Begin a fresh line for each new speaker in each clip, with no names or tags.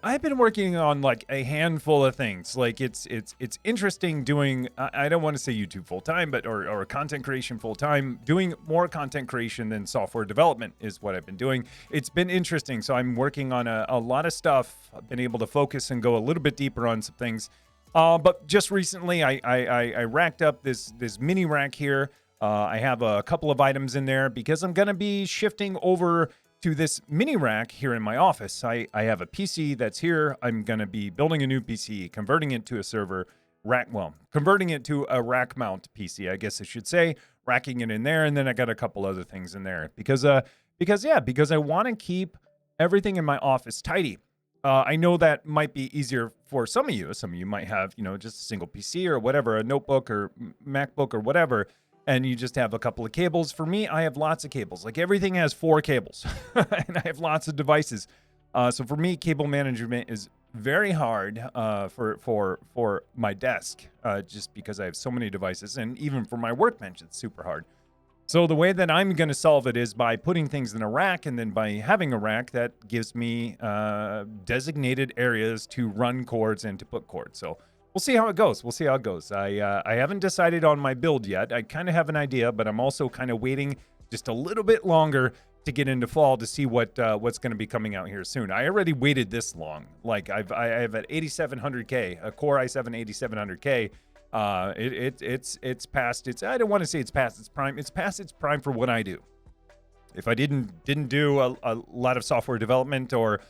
I've been working on like a handful of things. Like it's interesting doing. I don't want to say YouTube full time, but or content creation full time. Doing more content creation than software development is what I've been doing. It's been interesting. So I'm working on a lot of stuff. I've been able to focus and go a little bit deeper on some things. But just recently, I racked up this mini rack here. I have a couple of items in there because I'm gonna be shifting over to this mini rack here in my office. I have a PC that's here. I'm going to be building a new PC, converting it to a server rack. Well, converting it to a rack mount PC, I guess I should say, racking it in there. And then I got a couple other things in there because I want to keep everything in my office tidy. I know that might be easier for some of you. Some of you might have, just a single PC or whatever, a notebook or MacBook or whatever, and you just have a couple of cables. For me, I have lots of cables. Like everything has 4 cables, and I have lots of devices. So for me, cable management is very hard for my desk, just because I have so many devices, and even for my workbench, it's super hard. So the way that I'm going to solve it is by putting things in a rack, and then by having a rack that gives me designated areas to run cords and to put cords. So we'll see how it goes. I haven't decided on my build yet. I kind of have an idea, but I'm also kind of waiting just a little bit longer to get into fall to see what's going to be coming out here soon. I already waited this long. Like I have an 8700K, a Core i7 8700K. It's past its. I don't want to say it's past its prime. It's past its prime for what I do. If I didn't do a lot of software development or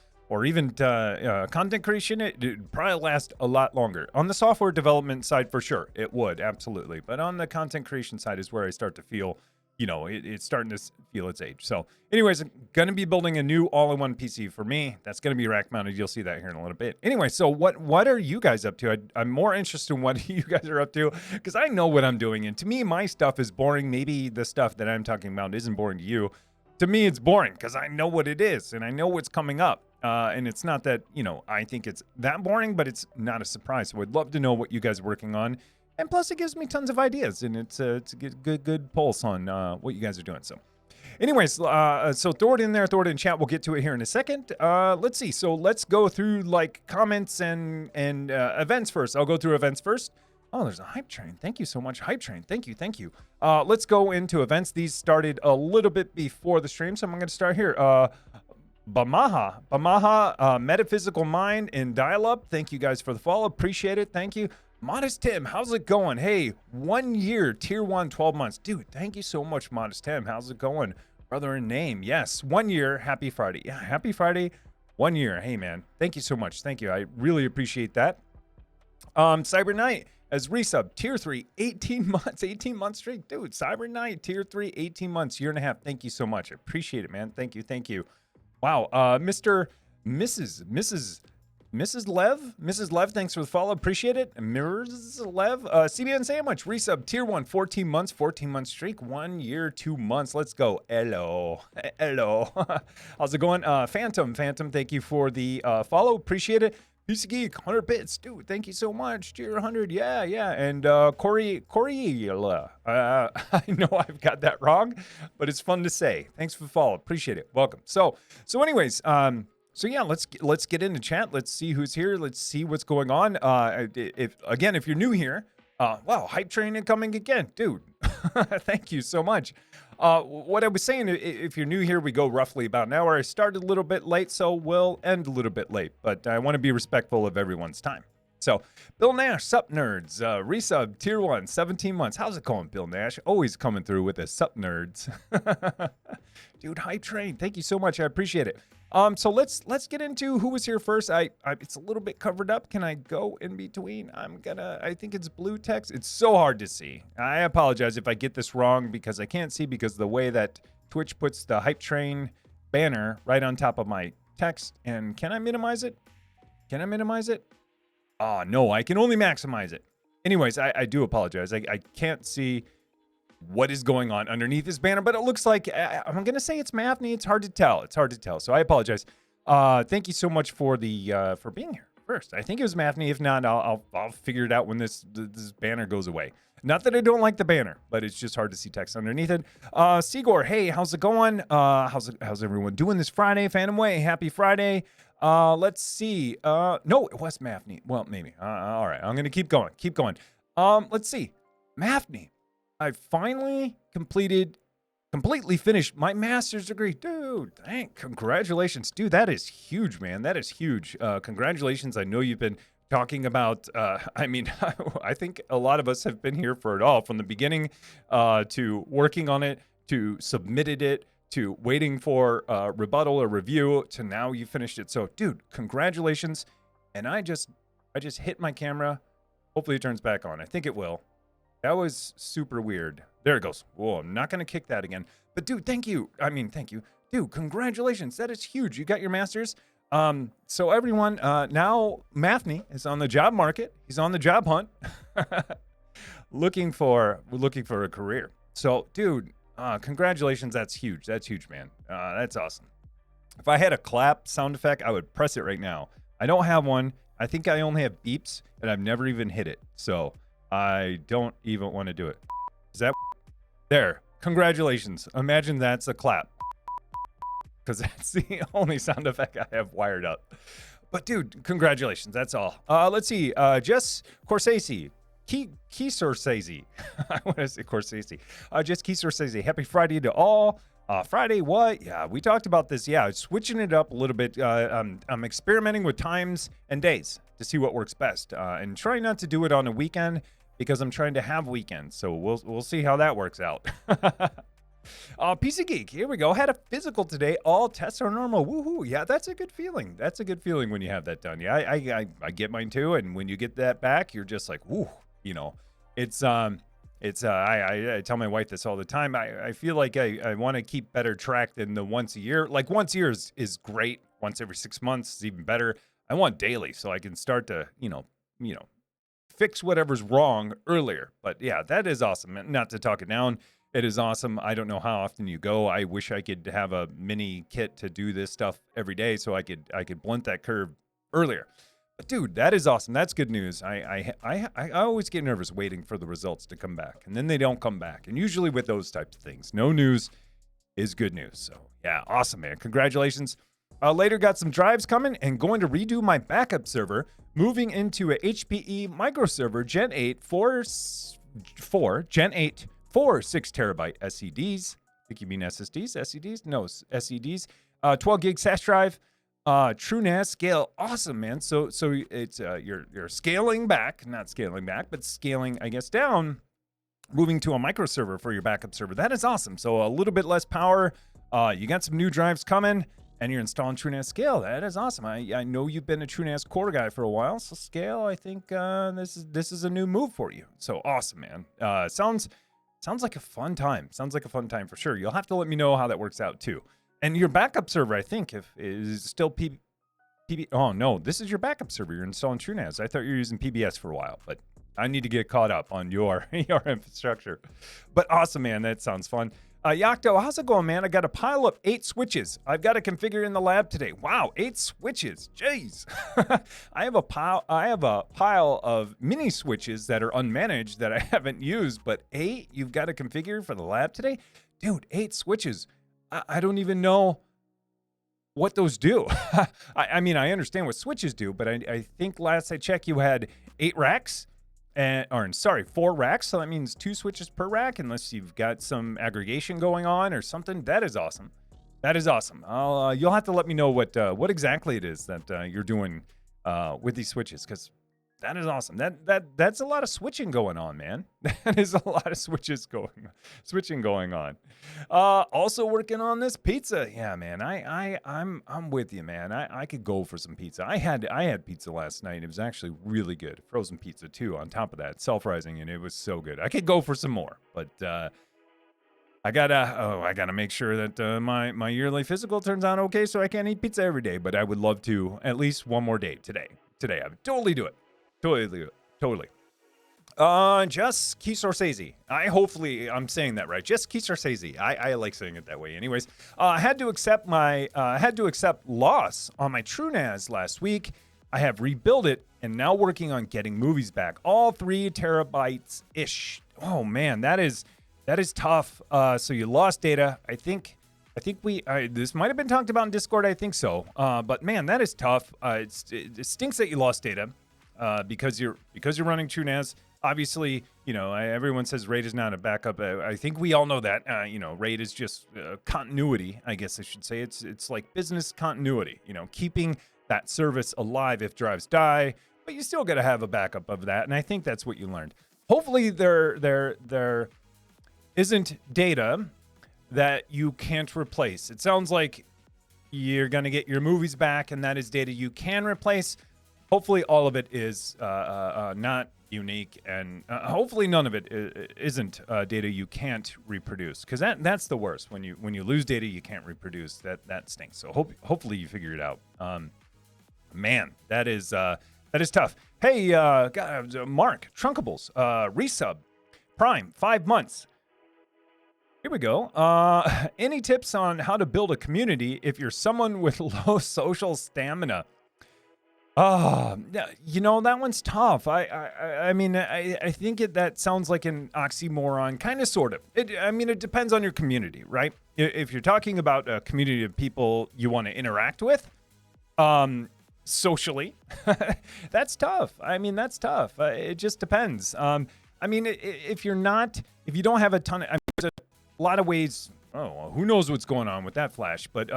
even content creation, it'd probably last a lot longer. On the software development side, for sure, it would, absolutely. But on the content creation side is where I start to feel, it's starting to feel its age. So anyways, I'm going to be building a new all-in-one PC for me. That's going to be rack-mounted. You'll see that here in a little bit. Anyway, so what are you guys up to? I'm more interested in what you guys are up to because I know what I'm doing. And to me, my stuff is boring. Maybe the stuff that I'm talking about isn't boring to you. To me, it's boring because I know what it is and I know what's coming up. And it's not that, I think it's that boring, but it's not a surprise. So I'd love to know what you guys are working on. And plus, it gives me tons of ideas, and it's a good pulse on what you guys are doing. So anyways, so throw it in there, throw it in chat. We'll get to it here in a second. Let's see. So let's go through like comments and events first. I'll go through events first. Oh, there's a hype train. Thank you so much, hype train. Thank you. Let's go into events. These started a little bit before the stream, so I'm going to start here. Bamaha, Metaphysical Mind and Dial Up. Thank you guys for the follow. Appreciate it. Thank you. Modest Tim, how's it going? Hey, 1 year, tier 1, 12 months. Dude, thank you so much, Modest Tim. How's it going? Brother in name. Yes, 1 year. Happy Friday. Yeah, happy Friday. 1 year. Hey, man. Thank you so much. Thank you. I really appreciate that. Cyber Knight as resub, tier 3, 18 months. 18 months straight. Dude, Cyber Knight, tier 3, 18 months, year and a half. Thank you so much. I appreciate it, man. Thank you. Wow. Mrs. Lev, thanks for the follow. Appreciate it. Mrs. Lev, CBN Sandwich, resub, tier 1, 14 months streak, 1 year, 2 months. Let's go. Hello. How's it going? Phantom, thank you for the follow. Appreciate it. PC Geek, 100 bits. Dude, thank you so much. Tier 100, yeah. And Corey, I know I've got that wrong, but it's fun to say. Thanks for the follow. Appreciate it. Welcome. So anyways, so yeah, let's get into chat. Let's see who's here. Let's see what's going on. If you're new here, wow, hype train incoming again, dude. Thank you so much. What I was saying, if you're new here, we go roughly about an hour. I started a little bit late, so we'll end a little bit late, but I want to be respectful of everyone's time. So, Bill Nash, sup nerds, resub, tier 1, 17 months. How's it going, Bill Nash? Always coming through with the sup nerds. Dude, hype train, thank you so much. I appreciate it. So let's get into who was here first. It's a little bit covered up. Can I go in between? I think it's blue text. It's so hard to see. I apologize if I get this wrong because I can't see because of the way that Twitch puts the hype train banner right on top of my text. And can I minimize it? Oh, no, I can only maximize it. Anyways, I do apologize. I can't see what is going on underneath this banner, but it looks like, I'm going to say it's Mafni. It's hard to tell. So I apologize. Thank you so much for being here first. I think it was Mafni. If not, I'll figure it out when this banner goes away. Not that I don't like the banner, but it's just hard to see text underneath it. Sigor, hey, how's it going? How's everyone doing this Friday? Phantom Way, happy Friday. Let's see. No, it was Mafni. Well, maybe. All right, I'm gonna keep going. Keep going. Let's see. Mafni. I finally completely finished my master's degree. Dude, congratulations. Dude, that is huge, man. That is huge. Congratulations. I know you've been talking about, I mean, I think a lot of us have been here for it all, from the beginning to working on it, to submitted it, to waiting for rebuttal or review, to now you finished it. So, dude, congratulations. And I just hit my camera. Hopefully it turns back on. I think it will. That was super weird. There it goes. Whoa, I'm not going to kick that again. But dude, thank you. Thank you. Dude, congratulations. That is huge. You got your master's. So everyone, now Mafni is on the job market. He's on the job hunt. looking for a career. So, dude, congratulations. That's huge. That's huge, man. That's awesome. If I had a clap sound effect, I would press it right now. I don't have one. I think I only have beeps, and I've never even hit it. So I don't even want to do it. Is that there? Congratulations. Imagine that's a clap, because that's the only sound effect I have wired up. But dude, congratulations. That's all. Let's see. Jess Corsese. Corsese. I want to say Corsese. Jess Corsese. Happy Friday to all. Friday, what? Yeah, we talked about this. Yeah, switching it up a little bit. I'm experimenting with times and days to see what works best, and trying not to do it on a weekend, because I'm trying to have weekends. So we'll see how that works out. PC Geek, here we go. Had a physical today. All tests are normal. Woohoo! Yeah, that's a good feeling. That's a good feeling when you have that done. Yeah, I get mine too. And when you get that back, you're just like, woo. You know, it's I tell my wife this all the time. I feel like I want to keep better track than the once a year. Like once a year is great. Once every 6 months is even better. I want daily, so I can start to fix whatever's wrong earlier. But yeah, that is awesome. Not to talk it down. It is awesome. I don't know how often you go. I wish I could have a mini kit to do this stuff every day, so I could blunt that curve earlier. But dude, that is awesome. That's good news. I always get nervous waiting for the results to come back, and then they don't come back. And usually with those types of things, no news is good news. So yeah, awesome, man. Congratulations. Later got some drives coming and going to redo my backup server, moving into a HPE microserver Gen 8 Gen 8 4 6 terabyte SSDs. I think you mean SSDs, SSDs? No, SSDs. 12 gig SAS drive. TrueNAS scale. Awesome, man. So it's you're scaling back, not scaling back, but scaling, I guess, down, moving to a microserver for your backup server. That is awesome. So a little bit less power. You got some new drives coming, and you're installing TrueNAS Scale. That is awesome. I know you've been a TrueNAS Core guy for a while, so Scale, I think this is a new move for you. So awesome, man. Sounds like a fun time. Sounds like a fun time for sure. You'll have to let me know how that works out too. And your backup server, I think, is still PB. Oh no, this is your backup server. You're installing TrueNAS. I thought you were using PBS for a while, but I need to get caught up on your infrastructure. But awesome, man. That sounds fun. Yakto, how's it going, man? I got a pile of 8 switches. I've got to configure in the lab today. Wow, 8 switches. Jeez. I have a pile of mini switches that are unmanaged that I haven't used, but 8 you've got to configure for the lab today? Dude, 8 switches. I don't even know what those do. I mean, I understand what switches do, but I think last I checked, you had 8 racks. 4 racks, so that means 2 switches per rack, unless you've got some aggregation going on or something. That is awesome. That is awesome. You'll have to let me know what exactly it is that you're doing with these switches, because that is awesome. That's a lot of switching going on, man. That is a lot of switching going on. Also working on this pizza. Yeah, man. I'm with you, man. I could go for some pizza. I had pizza last night. It was actually really good. Frozen pizza too. On top of that, self-rising, and it was so good. I could go for some more, but I gotta make sure that my yearly physical turns out okay, so I can't eat pizza every day. But I would love to at least one more day today. I would totally do it. Totally. Just Corsese. Hopefully I'm saying that right. Just Corsese. I like saying it that way. Anyways, I had to accept loss on my TrueNAS last week. I have rebuilt it and now working on getting movies back. All 3 terabytes ish. Oh man, that is tough. So you lost data. I think I think this might have been talked about in Discord. I think so. But man, that is tough. It stinks that you lost data because you're running TrueNAS. Obviously, everyone says RAID is not a backup. I think we all know that. RAID is just continuity. I guess I should say it's like business continuity. Keeping that service alive if drives die, but you still got to have a backup of that. And I think that's what you learned. Hopefully, there isn't data that you can't replace. It sounds like you're going to get your movies back, and that is data you can replace. Hopefully, all of it is not unique, and hopefully none of it isn't data you can't reproduce, because that's the worst. When you lose data you can't reproduce, that stinks. So hopefully you figure it out. Man, that is tough. Hey, Mark Trunkables, resub Prime 5 months. Here we go. Any tips on how to build a community if you're someone with low social stamina? That one's tough. I mean, I think that sounds like an oxymoron, kind of, sort of. It depends on your community, right? If you're talking about a community of people you want to interact with, socially, that's tough. That's tough. It just depends. If you don't have a ton of, there's a lot of ways. Oh, who knows what's going on with that flash, but,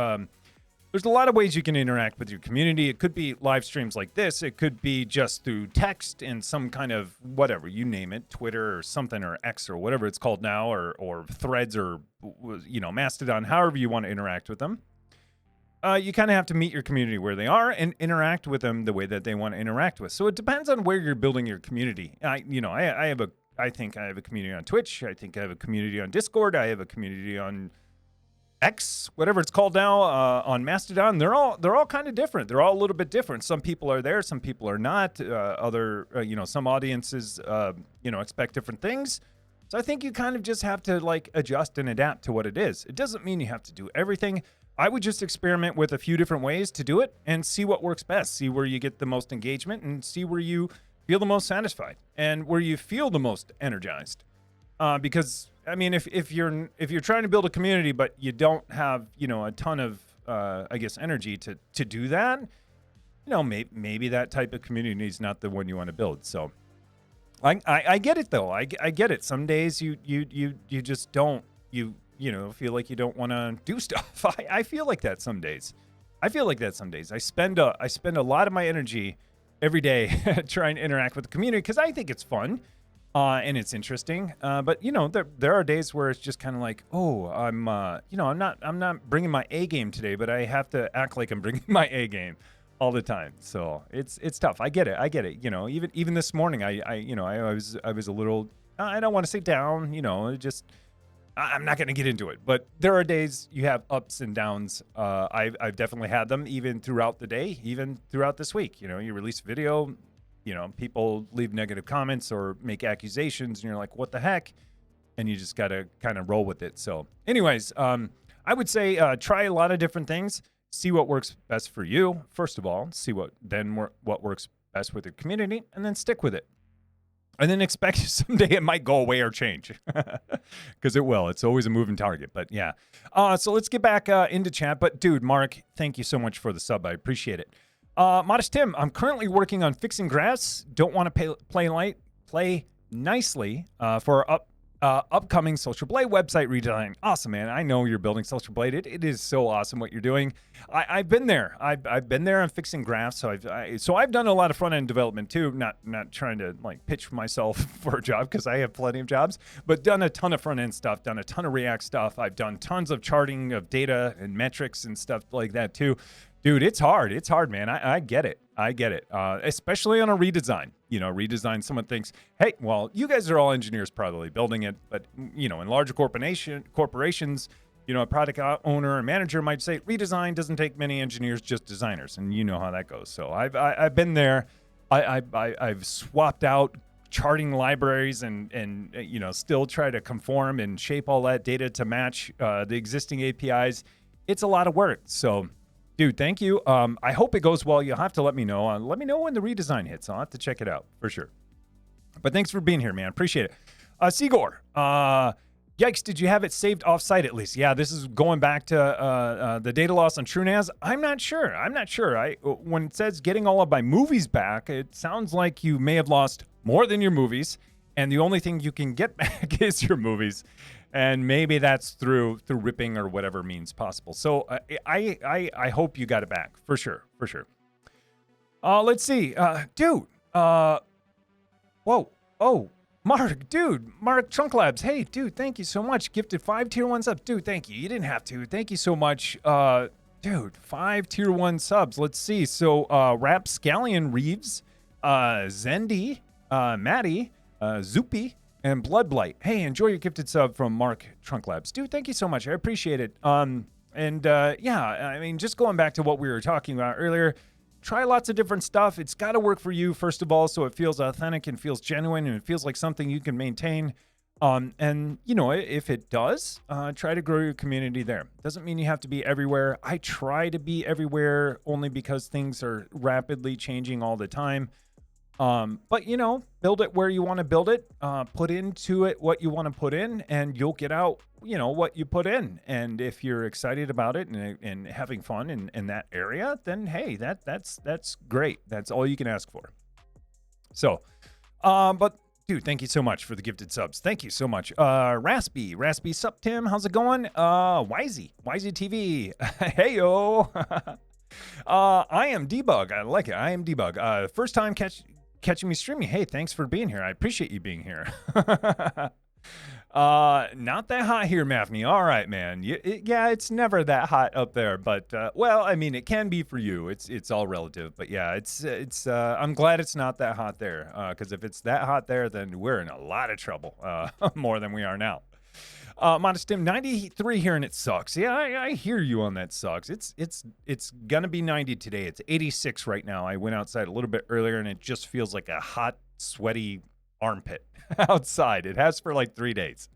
there's a lot of ways you can interact with your community. It could be live streams like this. It could be just through text and some kind of whatever, you name it, Twitter or something, or X or whatever it's called now, or Threads, or Mastodon, however you want to interact with them. You kind of have to meet your community where they are and interact with them the way that they want to interact with. So it depends on where you're building your community. I think I have a community on Twitch. I think I have a community on Discord. I have a community on X, whatever it's called now, on Mastodon. They're all kind of different. They're all a little bit different. Some people are there, some people are not. Some audiences, expect different things. So I think you kind of just have to adjust and adapt to what it is. It doesn't mean you have to do everything. I would just experiment with a few different ways to do it and see what works best. See where you get the most engagement and see where you feel the most satisfied and where you feel the most energized. Because if you're trying to build a community but you don't have a ton of energy to do that, maybe that type of community is not the one you want to build. So I get it though. I get it. Some days you just don't feel like you don't want to do stuff. I feel like that some days. I spend a lot of my energy every day trying to interact with the community because I think it's fun. And it's interesting, but there are days where it's just kind of like, oh, I'm not bringing my A game today, but I have to act like I'm bringing my A game all the time. So it's tough. I get it. Even this morning, I was a little, I don't want to say down, I'm not going to get into it, but there are days you have ups and downs. I've definitely had them even throughout the day, even throughout this week. You release a video. People leave negative comments or make accusations, and you're like, what the heck? And you just got to kind of roll with it. So anyways, I would say try a lot of different things. See what works best for you, first of all. See what works best with your community, and then stick with it. And then expect someday it might go away or change. Because it will. It's always a moving target. But yeah. So let's get back into chat. But dude, Mark, thank you so much for the sub. I appreciate it. Modest Tim, I'm currently working on fixing grass. Don't want to play nicely for upcoming Social Blade website redesign. Awesome, man. I know you're building Social Blade. It is so awesome what you're doing. I've been there. I've been there on fixing graphs. So I've done a lot of front end development too. Not trying to pitch myself for a job because I have plenty of jobs, but done a ton of front end stuff. Done a ton of React stuff. I've done tons of charting of data and metrics and stuff like that too. Dude, it's hard. It's hard, man. I get it. Especially on a redesign. Redesign, someone thinks, hey, well, you guys are all engineers probably building it. But, in larger corporations, a product owner or manager might say, redesign doesn't take many engineers, just designers. And you know how that goes. So I've been there. I've swapped out charting libraries and still try to conform and shape all that data to match the existing APIs. It's a lot of work. So... dude, thank you. I hope it goes well. You'll have to let me know. Let me know when the redesign hits. I'll have to check it out for sure. But thanks for being here, man. Appreciate it. Sigor. Yikes, did you have it saved off-site at least? Yeah, this is going back to the data loss on TrueNAS. I'm not sure. When it says getting all of my movies back, it sounds like you may have lost more than your movies, and the only thing you can get back is your movies. And maybe that's through ripping or whatever means possible. So I hope you got it back, for sure. Let's see. Dude. Whoa. Oh. Mark Trunk Labs. Hey, dude, thank you so much. Gifted 5 tier 1 subs. Dude, thank you. You didn't have to. Thank you so much. Dude, 5 tier 1 subs. Let's see. So, Rapscallion Reeves, Zendi, Maddie, Zoopy, and Bloodblight. Hey, enjoy your gifted sub from Mark Trunk Labs. Dude, thank you so much. I appreciate it. Just going back to what we were talking about earlier, try lots of different stuff. It's got to work for you, first of all, so it feels authentic and feels genuine and it feels like something you can maintain. If it does, try to grow your community there. Doesn't mean you have to be everywhere. I try to be everywhere only because things are rapidly changing all the time. But build it where you want to build it, put into it what you want to put in, and you'll get out, what you put in. And if you're excited about it and having fun in that area, then hey, that's great. That's all you can ask for. So, but dude, thank you so much for the gifted subs. Thank you so much. Raspy Sup Tim, how's it going? Wisey TV. Hey yo. I am Debug. I like it. I am Debug. First time catching me streaming. Hey, thanks for being here. I appreciate you being here. Not that hot here, Mafney. All right, man. It's never that hot up there, but it can be for you. It's all relative, but yeah, it's I'm glad it's not that hot there, because if it's that hot there, then we're in a lot of trouble, more than we are now. Modest Tim, 93 here and it sucks. Yeah, I hear you on that sucks. It's gonna be 90 today. It's 86 right now. I went outside a little bit earlier and it just feels like a hot, sweaty armpit outside. It has for like 3 days.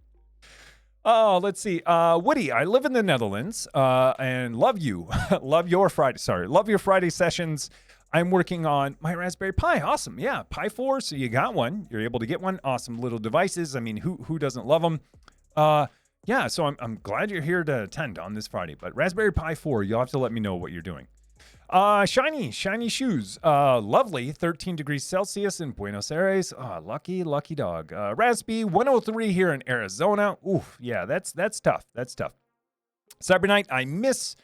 Oh, let's see. Woody, I live in the Netherlands and love you. Love your Friday sessions. I'm working on my Raspberry Pi. Awesome. Yeah, Pi 4. So you got one. You're able to get one. Awesome little devices. I mean, who doesn't love them? So I'm glad you're here to attend on this Friday. But Raspberry Pi 4, you'll have to let me know what you're doing. Shiny shoes. Lovely, 13 degrees Celsius in Buenos Aires. Lucky dog. Raspy 103 here in Arizona. Oof, yeah, that's tough. That's tough. Cyber Night, I miss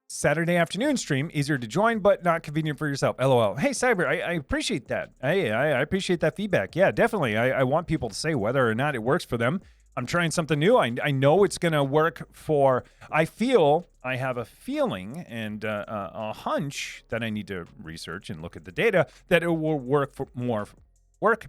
Saturday afternoon stream. Easier to join, but not convenient for yourself. LOL. Hey, Cyber, I appreciate that. Hey, I appreciate that feedback. Yeah, definitely. I want people to say whether or not it works for them. I'm trying something new. I know it's going to work for, I have a feeling and a hunch that I need to research and look at the data that it will work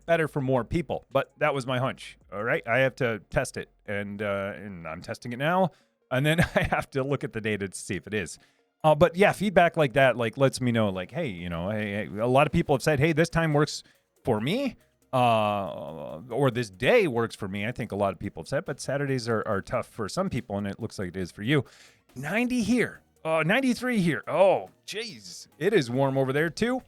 better for more people. But that was my hunch. All right. I have to test it and I'm testing it now. And then I have to look at the data to see if it is. But yeah, feedback like that, lets me know hey, a lot of people have said, hey, this time works for me. Or this day works for me. I think a lot of people have said, but Saturdays are tough for some people, and it looks like it is for you. 90 here. 93 here. Oh, jeez. It is warm over there, too.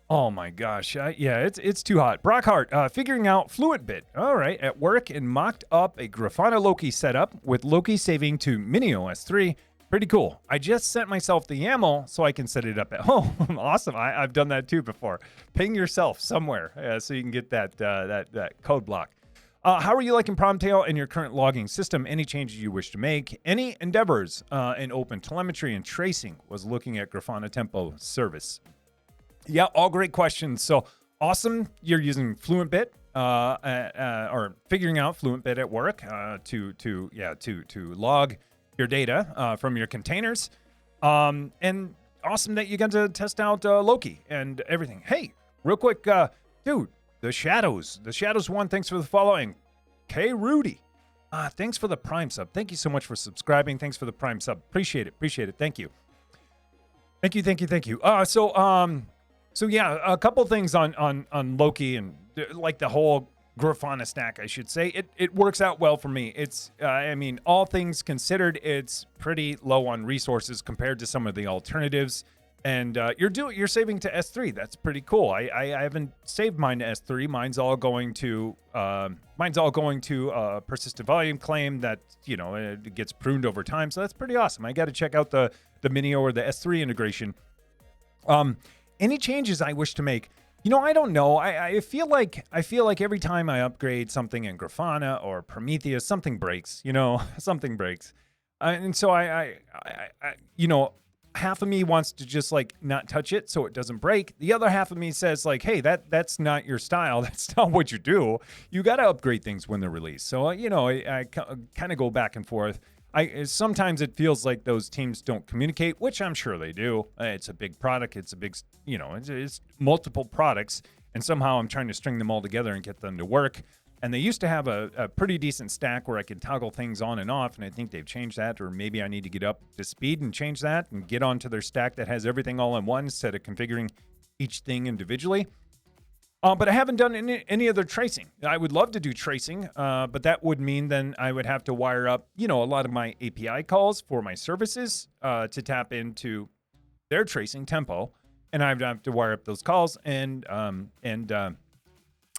Oh, my gosh. It's too hot. Brockhart, figuring out FluentBit. All right, at work and mocked up a Grafana Loki setup with Loki saving to MiniOS 3. Pretty cool. I just sent myself the YAML so I can set it up at home. Awesome. I've done that too before. Ping yourself somewhere so you can get that code block. How are you liking Promtail and your current logging system? Any changes you wish to make? Any endeavors in open telemetry and tracing? Was looking at Grafana Tempo service. Yeah, all great questions. So awesome. You're using FluentBit or figuring out FluentBit at work to log your data from your containers, and awesome that you got to test out Loki and everything. Hey, real quick, dude, the Shadows 1, thanks for the following. K Rudy, thanks for the Prime sub. Thank you so much for subscribing. Thanks for the Prime sub. Appreciate it. Thank you. So yeah, a couple things on Loki and like the whole Grafana stack, I should say. It works out well for me. It's, all things considered, it's pretty low on resources compared to some of the alternatives. And you're saving to S3. That's pretty cool. I haven't saved mine to S3. Mine's all going to persistent volume claim that it gets pruned over time. So that's pretty awesome. I got to check out the Mini or the S3 integration. Any changes I wish to make? I don't know. I feel like every time I upgrade something in Grafana or Prometheus, something breaks. Something breaks, and so I half of me wants to just like not touch it so it doesn't break. The other half of me says like, hey, that's not your style. That's not what you do. You got to upgrade things when they're released. So I kind of go back and forth. Sometimes it feels like those teams don't communicate, which I'm sure they do. It's a big product. It's a big, it's multiple products, and somehow I'm trying to string them all together and get them to work. And they used to have a pretty decent stack where I could toggle things on and off, and I think they've changed that, or maybe I need to get up to speed and change that and get onto their stack that has everything all in one instead of configuring each thing individually. But I haven't done any other tracing. I would love to do tracing, but that would mean then I would have to wire up, a lot of my API calls for my services to tap into their tracing tempo, and I'd have to wire up those calls and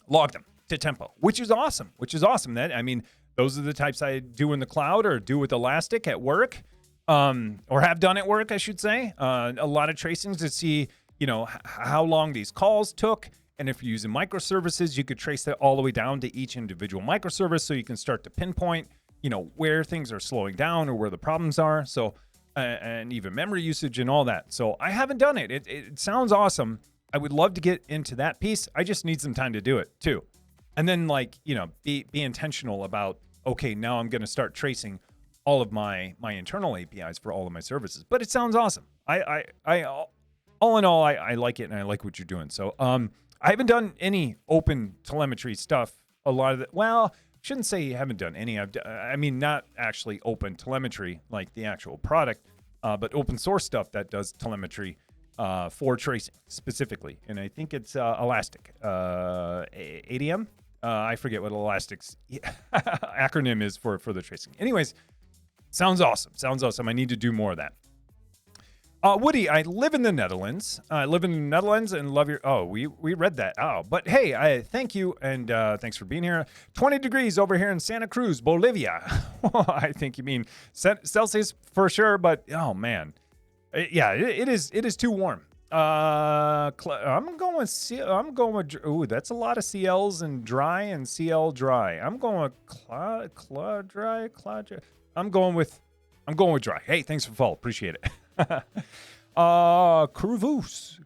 log them to tempo, which is awesome. Those are the types I do in the cloud or do with Elastic at work, or have done at work, I should say. A lot of tracings to see, how long these calls took. And if you're using microservices, you could trace that all the way down to each individual microservice, so you can start to pinpoint, where things are slowing down or where the problems are. So, and even memory usage and all that. So I haven't done it. It sounds awesome. I would love to get into that piece. I just need some time to do it too. And then be intentional about, okay, now I'm going to start tracing all of my internal APIs for all of my services. But it sounds awesome. I all in all, I like it, and I like what you're doing. So, I haven't done any open telemetry stuff. A lot of it, well, shouldn't say you haven't done any. Not actually open telemetry like the actual product, but open source stuff that does telemetry for tracing specifically. And I think it's Elastic, ADM. I forget what Elastic's acronym is for the tracing. Anyways, sounds awesome. I need to do more of that. Woody, I live in the Netherlands. And love your... Oh, we read that. Oh, but hey, I thank you, and thanks for being here. 20 degrees over here in Santa Cruz, Bolivia. I think you mean Celsius for sure, but oh man. Yeah, it is too warm. I'm going with... Ooh, that's a lot of CLs and dry and CL dry. I'm going with cloud dry. I'm going with dry. Hey, thanks for the follow. Appreciate it. Curvus.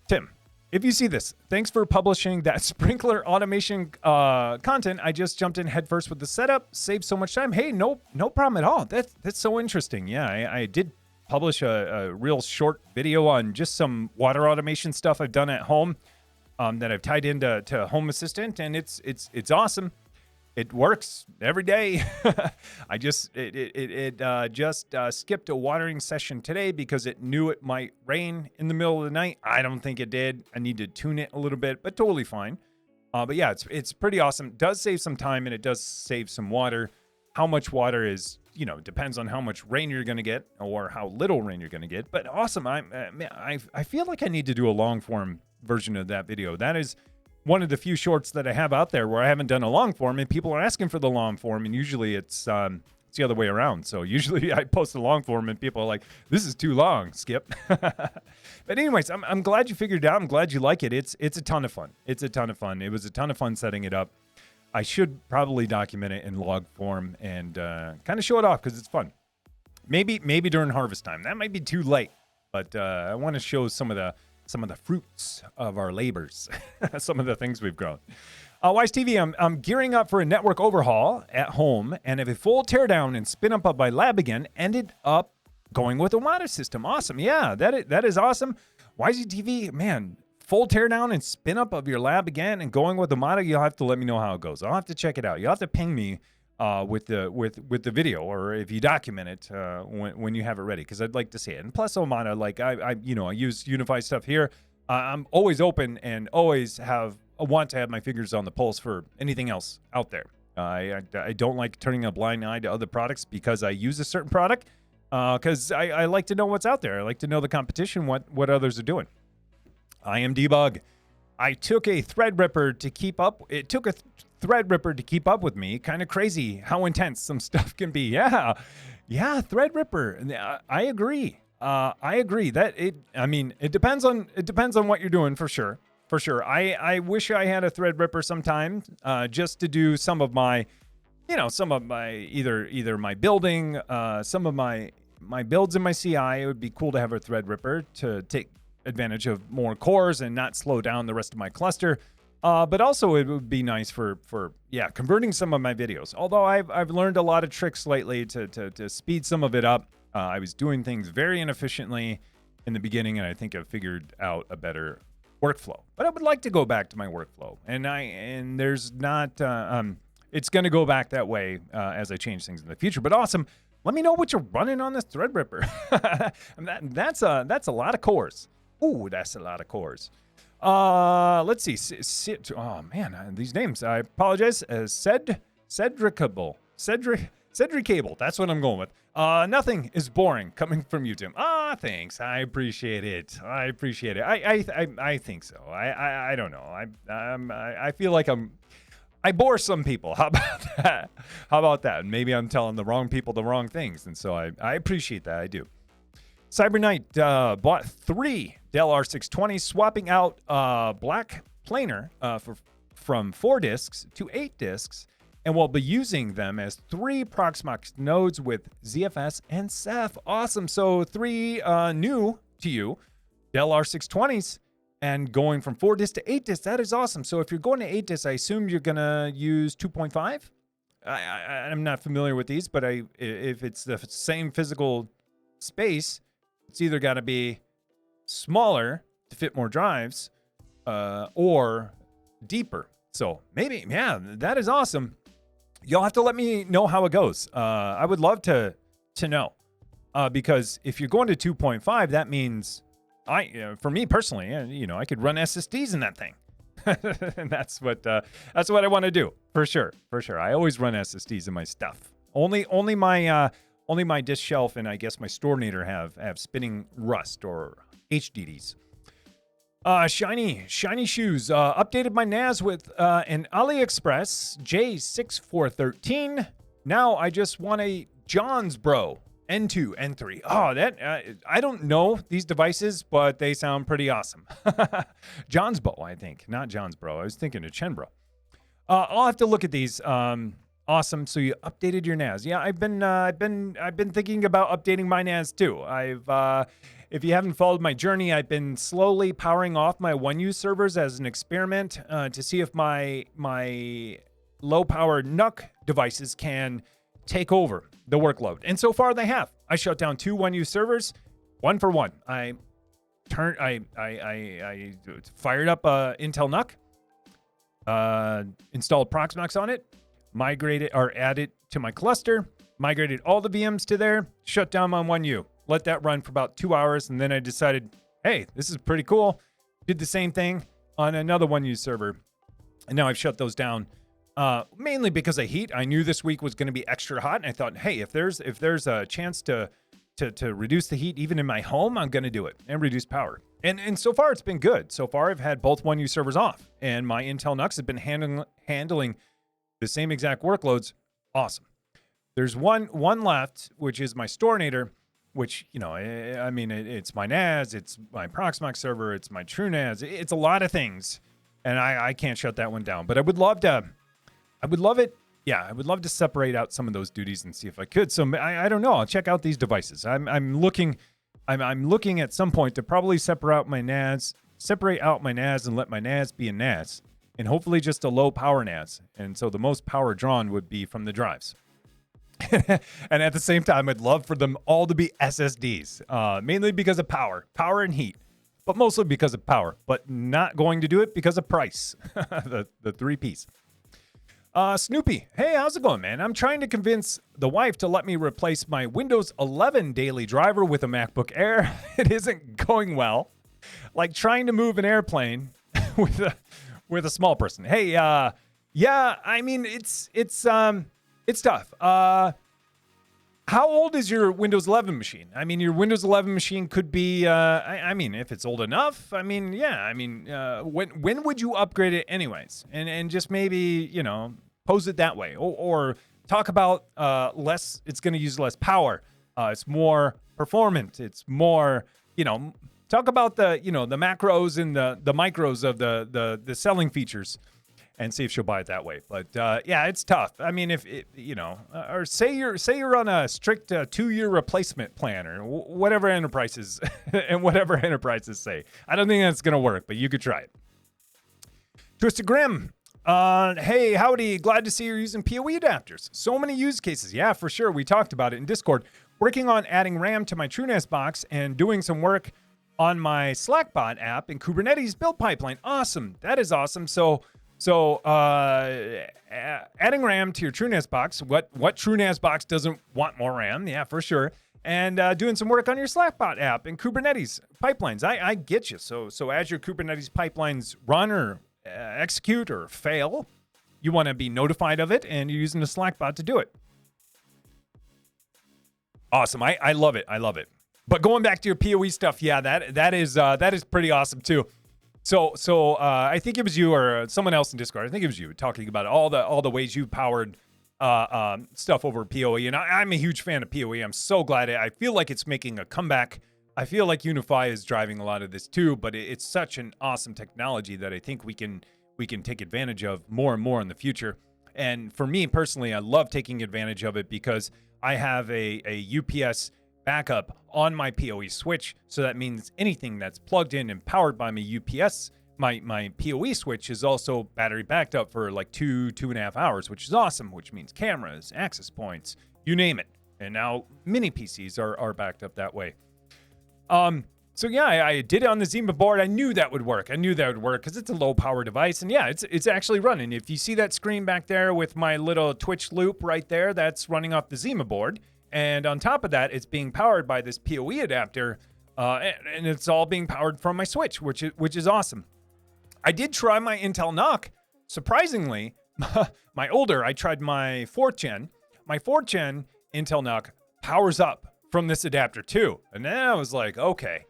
Tim, if you see this, thanks for publishing that sprinkler automation content. I just jumped in headfirst with the setup, saved so much time. Hey, no problem at all. That's so interesting. Yeah, I did publish a real short video on just some water automation stuff I've done at home that I've tied into Home Assistant, and it's awesome. It works every day. I just skipped a watering session today because it knew it might rain in the middle of the night. I don't think it did. I need to tune it a little bit, but totally fine. But yeah, it's pretty awesome. It does save some time, and it does save some water. How much water is, depends on how much rain you're going to get or how little rain you're going to get. But awesome. I feel like I need to do a long form version of that video. That is one of the few shorts that I have out there where I haven't done a long form, and people are asking for the long form, and usually it's the other way around. So usually I post a long form, and people are like, "This is too long, Skip." But anyways, I'm glad you figured it out. I'm glad you like it. It's a ton of fun. It was a ton of fun setting it up. I should probably document it in log form and kind of show it off because it's fun. Maybe during harvest time. That might be too late, but I want to show some of the fruits of our labors, some of the things we've grown. Wise TV, I'm gearing up for a network overhaul at home and have a full teardown and spin up of my lab again. Ended up going with a water system. Awesome. Yeah, that is awesome. Wise TV, man, full teardown and spin up of your lab again and going with the model. You'll have to let me know how it goes. I'll have to check it out. You'll have to ping me with the video, or if you document it when you have it ready, because I'd like to see it. And plus, Omana, like I use Unify stuff here. I'm always open and always want to have my fingers on the pulse for anything else out there. I don't like turning a blind eye to other products because I use a certain product. because I like to know what's out there. I like to know the competition, what others are doing. I am Debug. I took a Threadripper to keep up. It took a Threadripper to keep up with me. Kind of crazy how intense some stuff can be. Yeah, Threadripper. I agree. I agree that it depends on what you're doing for sure. For sure. I wish I had a Threadripper sometime just to do some of my either my building, some of my builds in my CI. It would be cool to have a Threadripper to take advantage of more cores and not slow down the rest of my cluster. But also it would be nice for converting some of my videos. Although I've learned a lot of tricks lately to speed some of it up. I was doing things very inefficiently in the beginning, and I think I've figured out a better workflow. But I would like to go back to my workflow, and there's not. It's going to go back that way as I change things in the future. But awesome. Let me know what you're running on this Threadripper. That's a lot of cores. Ooh, that's a lot of cores. Let's see. Oh man, these names. I apologize. Cedricable. Cedricable. That's what I'm going with. Nothing is boring coming from you, Tim. Thanks. I appreciate it. I think so. I don't know. I feel like I bore some people. How about that? Maybe I'm telling the wrong people the wrong things, and so I appreciate that. I do. Cyber Knight bought 3 Dell R620, swapping out Black Planar from 4 disks to 8 disks, and will be using them as 3 Proxmox nodes with ZFS and Ceph. Awesome. So 3 new to you Dell R620s and going from 4 disks to 8 disks. That is awesome. So if you're going to 8 disks, I assume you're going to use 2.5. I'm not familiar with these, but if it's the same physical space, it's either got to be smaller to fit more drives or deeper. So maybe, yeah, that is awesome. You'll have to let me know how it goes. I would love to know because if you're going to 2.5, that means for me personally, I could run SSDs in that thing. And that's what I want to do for sure. I always run SSDs in my stuff. Only my disk shelf and I guess my Stornator have spinning Rust or HDDs. Shiny shoes. Updated my NAS with an AliExpress J6413. Now I just want a Johns Bro N2, N3. Oh, that I don't know these devices, but they sound pretty awesome. Johns Bro, I think, not Johns Bro. I was thinking of Chen Bro. I'll have to look at these. Awesome. So you updated your NAS. Yeah, I've been thinking about updating my NAS too. If you haven't followed my journey, I've been slowly powering off my 1U servers as an experiment to see if my low-power NUC devices can take over the workload. And so far they have. I shut down 2 1U servers, 1 for 1. I fired up Intel NUC, installed Proxmox on it, migrated or added to my cluster, migrated all the VMs to there, shut down my 1U. Let that run for about 2 hours, and then I decided, hey, this is pretty cool. Did the same thing on another 1U server, and now I've shut those down, mainly because of heat. I knew this week was going to be extra hot, and I thought, hey, if there's a chance to reduce the heat even in my home, I'm going to do it and reduce power. And so far, it's been good. So far, I've had both 1U servers off, and my Intel NUCs have been handling the same exact workloads. Awesome. There's one left, which is my Stornator, which, it's my NAS, it's my Proxmox server, it's my TrueNAS, it's a lot of things, and I can't shut that one down. But I would love to separate out some of those duties and see if I could. So I don't know. I'll check out these devices. I'm looking at some point to probably separate out my NAS and let my NAS be a NAS, and hopefully just a low power NAS. And so the most power drawn would be from the drives. And at the same time, I'd love for them all to be SSDs, mainly because of power and heat, but mostly because of power, but not going to do it because of price, the 3-piece. Snoopy, hey, how's it going, man? I'm trying to convince the wife to let me replace my Windows 11 daily driver with a MacBook Air. It isn't going well. Like trying to move an airplane with a small person. Hey, yeah, I mean, it's tough. how old is your Windows 11 machine? I mean, your Windows 11 machine could be, I mean, if it's old enough, I mean, yeah, I mean, when would you upgrade it anyways? And just maybe, you know, pose it that way, or talk about less. It's going to use less power. It's more performant. It's more, you know, talk about the, you know, the macros and the micros of the selling features, and see if she'll buy it that way. But yeah, it's tough. I mean, if it, you know, or say you're on a strict 2-year replacement plan, or whatever enterprises and whatever enterprises say. I don't think that's gonna work, but you could try it. Twisted Grim. Hey, howdy. Glad to see you're using PoE adapters. So many use cases. Yeah, for sure. We talked about it in Discord. Working on adding RAM to my TrueNAS box and doing some work on my Slackbot app in Kubernetes build pipeline. Awesome. That is awesome. So adding RAM to your TrueNAS box. What TrueNAS box doesn't want more RAM? Yeah, for sure. And doing some work on your Slackbot app in Kubernetes pipelines. I get you. So as your Kubernetes pipelines run or execute or fail, you want to be notified of it, and you're using the Slackbot to do it. Awesome. I love it. I love it. But going back to your PoE stuff, yeah, that is pretty awesome too. So I think it was you or someone else in Discord. I think it was you talking about all the ways you powered stuff over PoE, and I'm a huge fan of PoE. I'm so glad. I feel like it's making a comeback. I feel like Unify is driving a lot of this too, but it's such an awesome technology that I think we can take advantage of more and more in the future. And for me personally, I love taking advantage of it because I have a UPS backup on my PoE switch. So that means anything that's plugged in and powered by my UPS, my PoE switch is also battery backed up for like 2.5 hours, which is awesome, which means cameras, access points, you name it. And now mini PCs are backed up that way. So yeah, I did it on the Zima board. I knew that would work. Because it's a low power device. And yeah, it's actually running. If you see that screen back there with my little Twitch loop right there, that's running off the Zima board. And on top of that, it's being powered by this PoE adapter. And it's all being powered from my Switch, which is awesome. I did try my Intel NUC. Surprisingly, I tried my 4th gen. My 4th gen Intel NUC powers up from this adapter too. And then I was like, okay,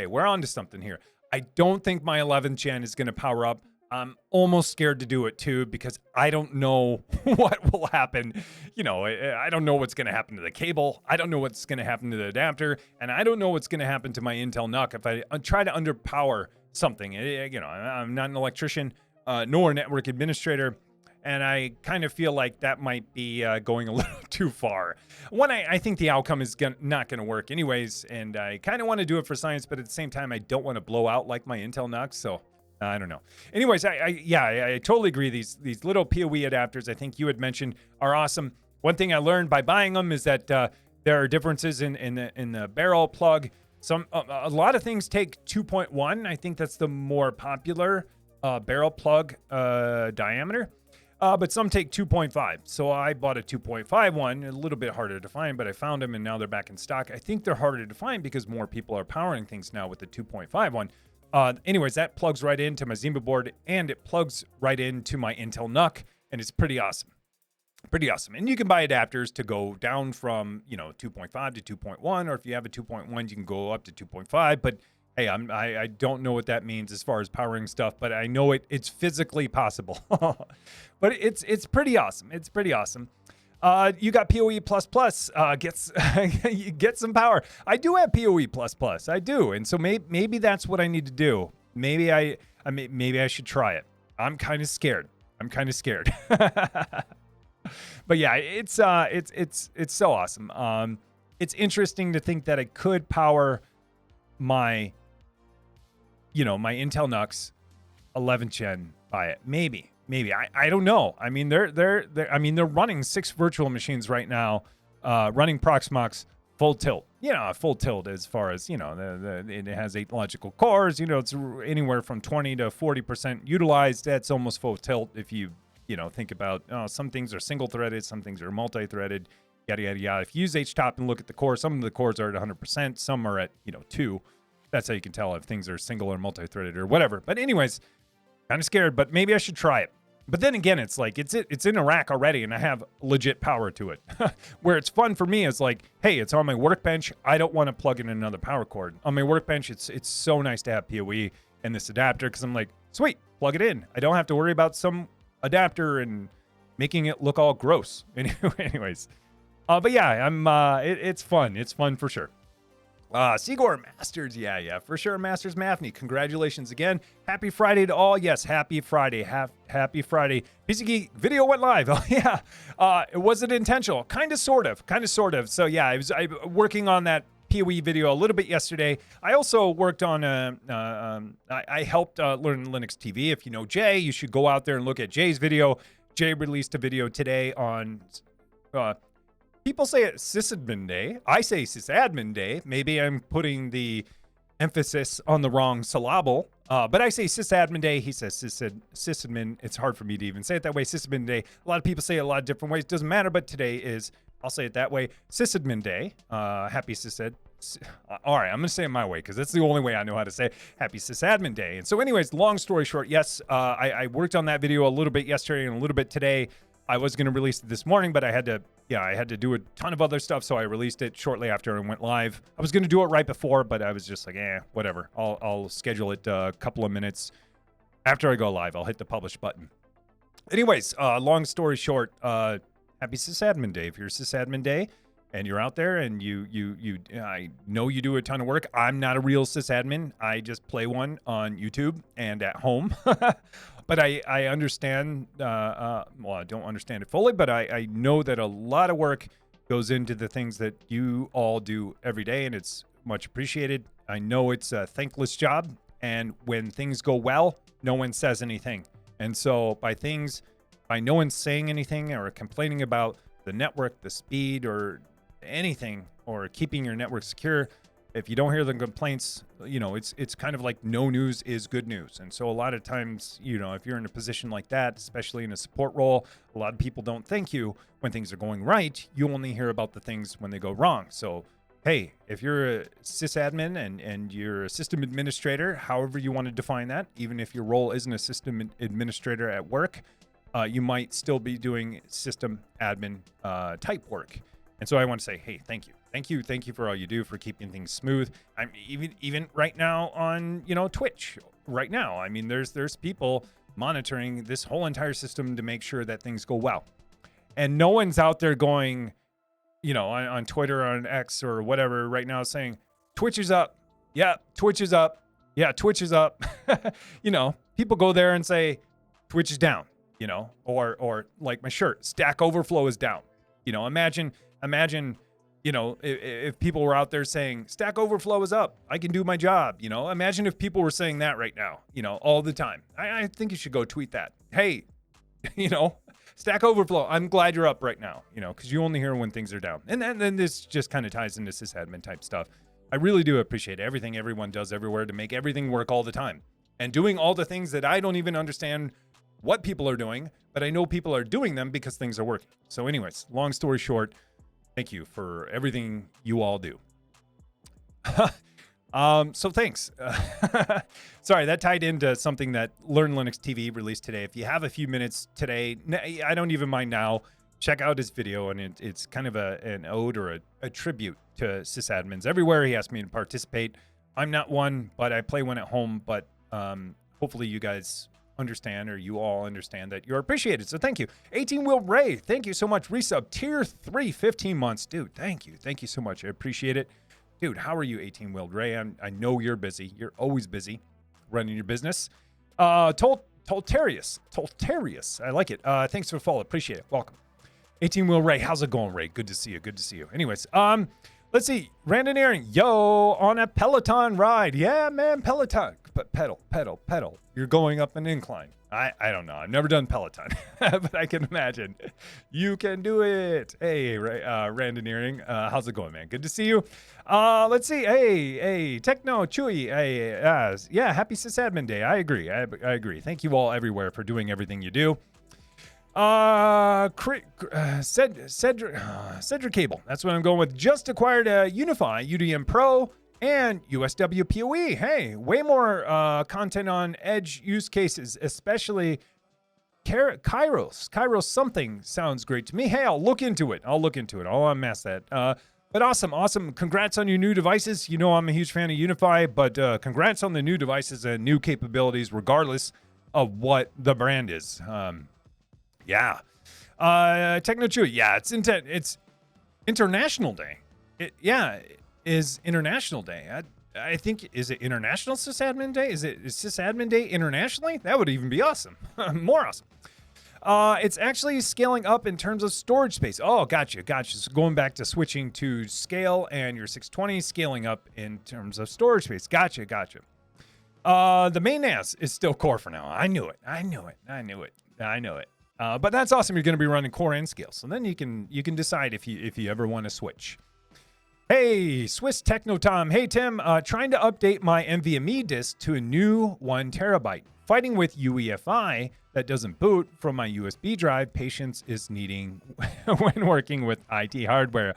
we're on to something here. I don't think my 11th gen is going to power up. I'm almost scared to do it too, because I don't know what will happen. You know, I don't know what's going to happen to the cable. I don't know what's going to happen to the adapter. And I don't know what's going to happen to my Intel NUC if I try to underpower something. You know, I'm not an electrician, nor a network administrator. And I kind of feel like that might be going a little too far. One, I think the outcome is not going to work anyways, and I kind of want to do it for science, but at the same time, I don't want to blow out like my Intel NUC, so I don't know. Anyways, I totally agree. These little PoE adapters, I think you had mentioned, are awesome. One thing I learned by buying them is that there are differences in the barrel plug. A lot of things take 2.1. I think that's the more popular barrel plug diameter. But some take 2.5. So I bought a 2.5 one, a little bit harder to find, but I found them and now they're back in stock. I think they're harder to find because more people are powering things now with the 2.5 one. Anyways, that plugs right into my Zima board and it plugs right into my Intel NUC, and it's pretty awesome. Pretty awesome. And you can buy adapters to go down from, 2.5 to 2.1, or if you have a 2.1, you can go up to 2.5. But hey, I don't know what that means as far as powering stuff, but I know it's physically possible. But it's pretty awesome. It's pretty awesome. You got PoE++, get some power. I do have PoE++. I do. And so maybe that's what I need to do. Maybe I should try it. I'm kind of scared. But yeah, it's so awesome. It's interesting to think that I could power my my Intel NUCs 11th gen by it. Maybe. I don't know. I mean, they're running 6 virtual machines right now, running Proxmox full tilt. Full tilt as far as, it has 8 logical cores. It's anywhere from 20 to 40% utilized. That's almost full tilt if you think about, some things are single-threaded, some things are multi-threaded, yada, yada, yada. If you use HTOP and look at the core, some of the cores are at 100%, some are at, 2. That's how you can tell if things are single or multi-threaded or whatever. But anyways, kind of scared, but maybe I should try it. But then again, it's like it's in a rack already, and I have legit power to it. Where it's fun for me is like, hey, it's on my workbench. I don't want to plug in another power cord. On my workbench, it's so nice to have PoE and this adapter because I'm like, sweet, plug it in. I don't have to worry about some adapter and making it look all gross. Anyways, but yeah, it's fun. It's fun for sure. Sigor Masters, yeah, for sure. Masters Mathney, congratulations again. Happy Friday to all. Yes, happy Friday. Happy Friday. PC Geek video went live. Oh yeah. Was it intentional? Kind of, sort of. So yeah, I was working on that PoE video a little bit yesterday. I also worked on I helped Learn Linux TV. If you know Jay, you should go out there and look at Jay's video. Jay released a video today on people say it's sysadmin day. I say sysadmin day. Maybe I'm putting the emphasis on the wrong syllable. But I say sysadmin day. He says sysadmin. It's hard for me to even say it that way. Sysadmin day. A lot of people say it a lot of different ways. Doesn't matter. But today is, I'll say it that way, sysadmin day. Happy sysad. All right, I'm going to say it my way because that's the only way I know how to say it. Happy sysadmin day. And so anyways, long story short, yes, I worked on that video a little bit yesterday and a little bit today. I was going to release it this morning, but I had to do a ton of other stuff, so I released it shortly after it went live. I was going to do it right before, but I was just like, whatever. I'll schedule it a couple of minutes after I go live. I'll hit the publish button. Anyways, long story short, happy sysadmin day. If you're sysadmin day and you're out there and I know you do a ton of work. I'm not a real sysadmin. I just play one on YouTube and at home. But I understand, well, I don't understand it fully, but I know that a lot of work goes into the things that you all do every day, and it's much appreciated. I know it's a thankless job, and when things go well, no one says anything. And so by no one saying anything or complaining about the network, the speed, or anything, or keeping your network secure, if you don't hear the complaints, it's kind of like no news is good news. And so a lot of times, if you're in a position like that, especially in a support role, a lot of people don't thank you when things are going right. You only hear about the things when they go wrong. So, hey, if you're a sysadmin and you're a system administrator, however you want to define that, even if your role isn't a system administrator at work, you might still be doing system admin type work. And so I want to say, hey, thank you. Thank you for all you do for keeping things smooth. I'm even right now on, Twitch right now. I mean, there's people monitoring this whole entire system to make sure that things go well. And no one's out there going, on Twitter or on X or whatever right now saying, Twitch is up. Yeah, Twitch is up. Yeah, Twitch is up. People go there and say, Twitch is down, or like my shirt, Stack Overflow is down. Imagine, if people were out there saying Stack Overflow is up, I can do my job. Imagine if people were saying that right now, all the time. I think you should go tweet that. Hey, Stack Overflow, I'm glad you're up right now, because you only hear when things are down. And then this just kind of ties into sysadmin type stuff. I really do appreciate everything everyone does everywhere to make everything work all the time. And doing all the things that I don't even understand what people are doing, but I know people are doing them because things are working. So anyways, long story short, thank you for everything you all do. So thanks. Sorry, that tied into something that Learn Linux TV released today. If you have a few minutes today, I don't even mind now, check out his video, and it's kind of an ode or a tribute to sysadmins everywhere. He asked me to participate. I'm not one, but I play one at home, but hopefully you guys understand, or you all understand, that you're appreciated. So thank you. 18-Wheel Ray, thank you so much. Resub, tier 3, 15 months. Dude, thank you. Thank you so much. I appreciate it. Dude, how are you, 18-Wheeled Ray? I know you're busy. You're always busy running your business. Tolterius. I like it. Thanks for the follow. Appreciate it. Welcome. 18-Wheel Ray, how's it going, Ray? Good to see you. Anyways, let's see. Randoneering, yo, on a Peloton ride. Yeah, man, Peloton. But pedal. You're going up an incline. I don't know. I've never done Peloton, but I can imagine you can do it. Hey, Randoneering, how's it going, man? Good to see you. Let's see. Hey, Techno, Chewy. Hey, yeah, happy sysadmin day. I agree. I agree. Thank you all everywhere for doing everything you do. Cedric Cable. That's what I'm going with. Just acquired a Unify UDM Pro and USW PoE. Hey, way more content on edge use cases, especially Kairos something sounds great to me. Hey, I'll look into it. I'll unmask that. But awesome. Congrats on your new devices. You know I'm a huge fan of Unify, but congrats on the new devices and new capabilities, regardless of what the brand is. Yeah. Techno Chewy. Yeah, it's International Day. It is International Day. I think, is it International Sysadmin Day? Is Sysadmin Day internationally? That would even be awesome. More awesome. It's actually scaling up in terms of storage space. Oh, gotcha. So going back to switching to scale and your 620 scaling up in terms of storage space. Gotcha. The main NAS is still core for now. I knew it. But that's awesome. You're going to be running core and scale. So then you can decide if you ever want to switch. Hey, Swiss Techno Tom. Hey, Tim. Trying to update my NVMe disk to a new 1 terabyte. Fighting with UEFI that doesn't boot from my USB drive. Patience is needing when working with IT hardware.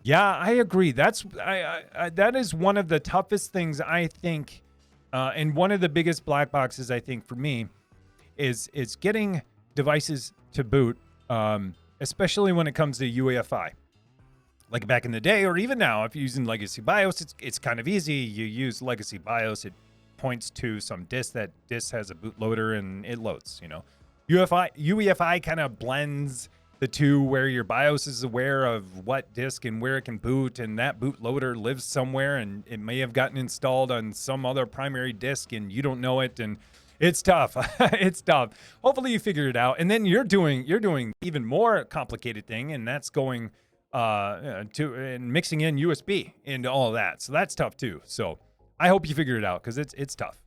Yeah, I agree. That is one of the toughest things, I think, and one of the biggest black boxes, I think, for me, is getting devices to boot, especially when it comes to UEFI. Like back in the day, or even now, if you're using legacy BIOS, it's kind of easy. You use legacy BIOS, it points to some disk. That disk has a bootloader and it loads. UEFI kind of blends the two, where your BIOS is aware of what disk and where it can boot, and that bootloader lives somewhere, and it may have gotten installed on some other primary disk, and you don't know it, and it's tough. It's tough. Hopefully you figure it out, and then you're doing even more complicated thing, and that's going and mixing in USB into all of that. So that's tough too. So I hope you figure it out, because it's tough.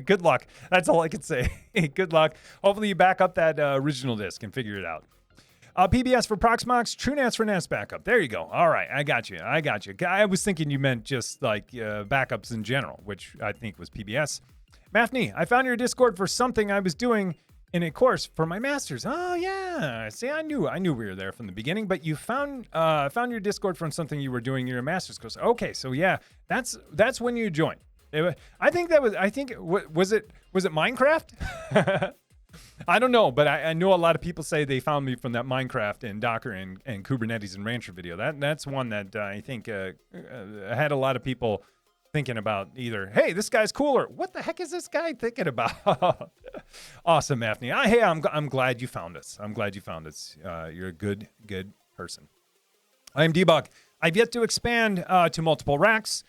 Good luck. That's all I can say. Good luck. Hopefully you back up that original disk and figure it out. PBS for Proxmox, TrueNAS for NAS backup. There you go. All right, I got you. I was thinking you meant just like backups in general, which I think was PBS. Mathne, I found your Discord for something I was doing in a course for my master's. Oh yeah. See, I knew we were there from the beginning, but you found your Discord from something you were doing in your master's course. Okay, so yeah, that's when you joined. Was it Minecraft? I don't know, but I know a lot of people say they found me from that Minecraft and Docker and Kubernetes and Rancher video. That's one that I think had a lot of people thinking about, either, hey, this guy's cool, or what the heck is this guy thinking about? Awesome, Mathne. Hey, I'm glad you found us. You're a good person. I am Debug. I've yet to expand to multiple racks.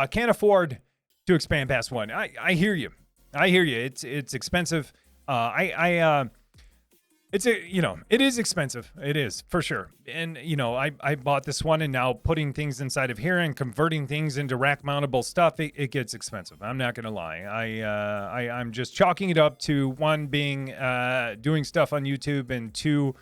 Can't afford to expand past one. I hear you. It's expensive. It is expensive. It is, for sure. And, I bought this one, and now putting things inside of here and converting things into rack mountable stuff, it gets expensive. I'm not going to lie. I'm just chalking it up to, one, being, doing stuff on YouTube, and two,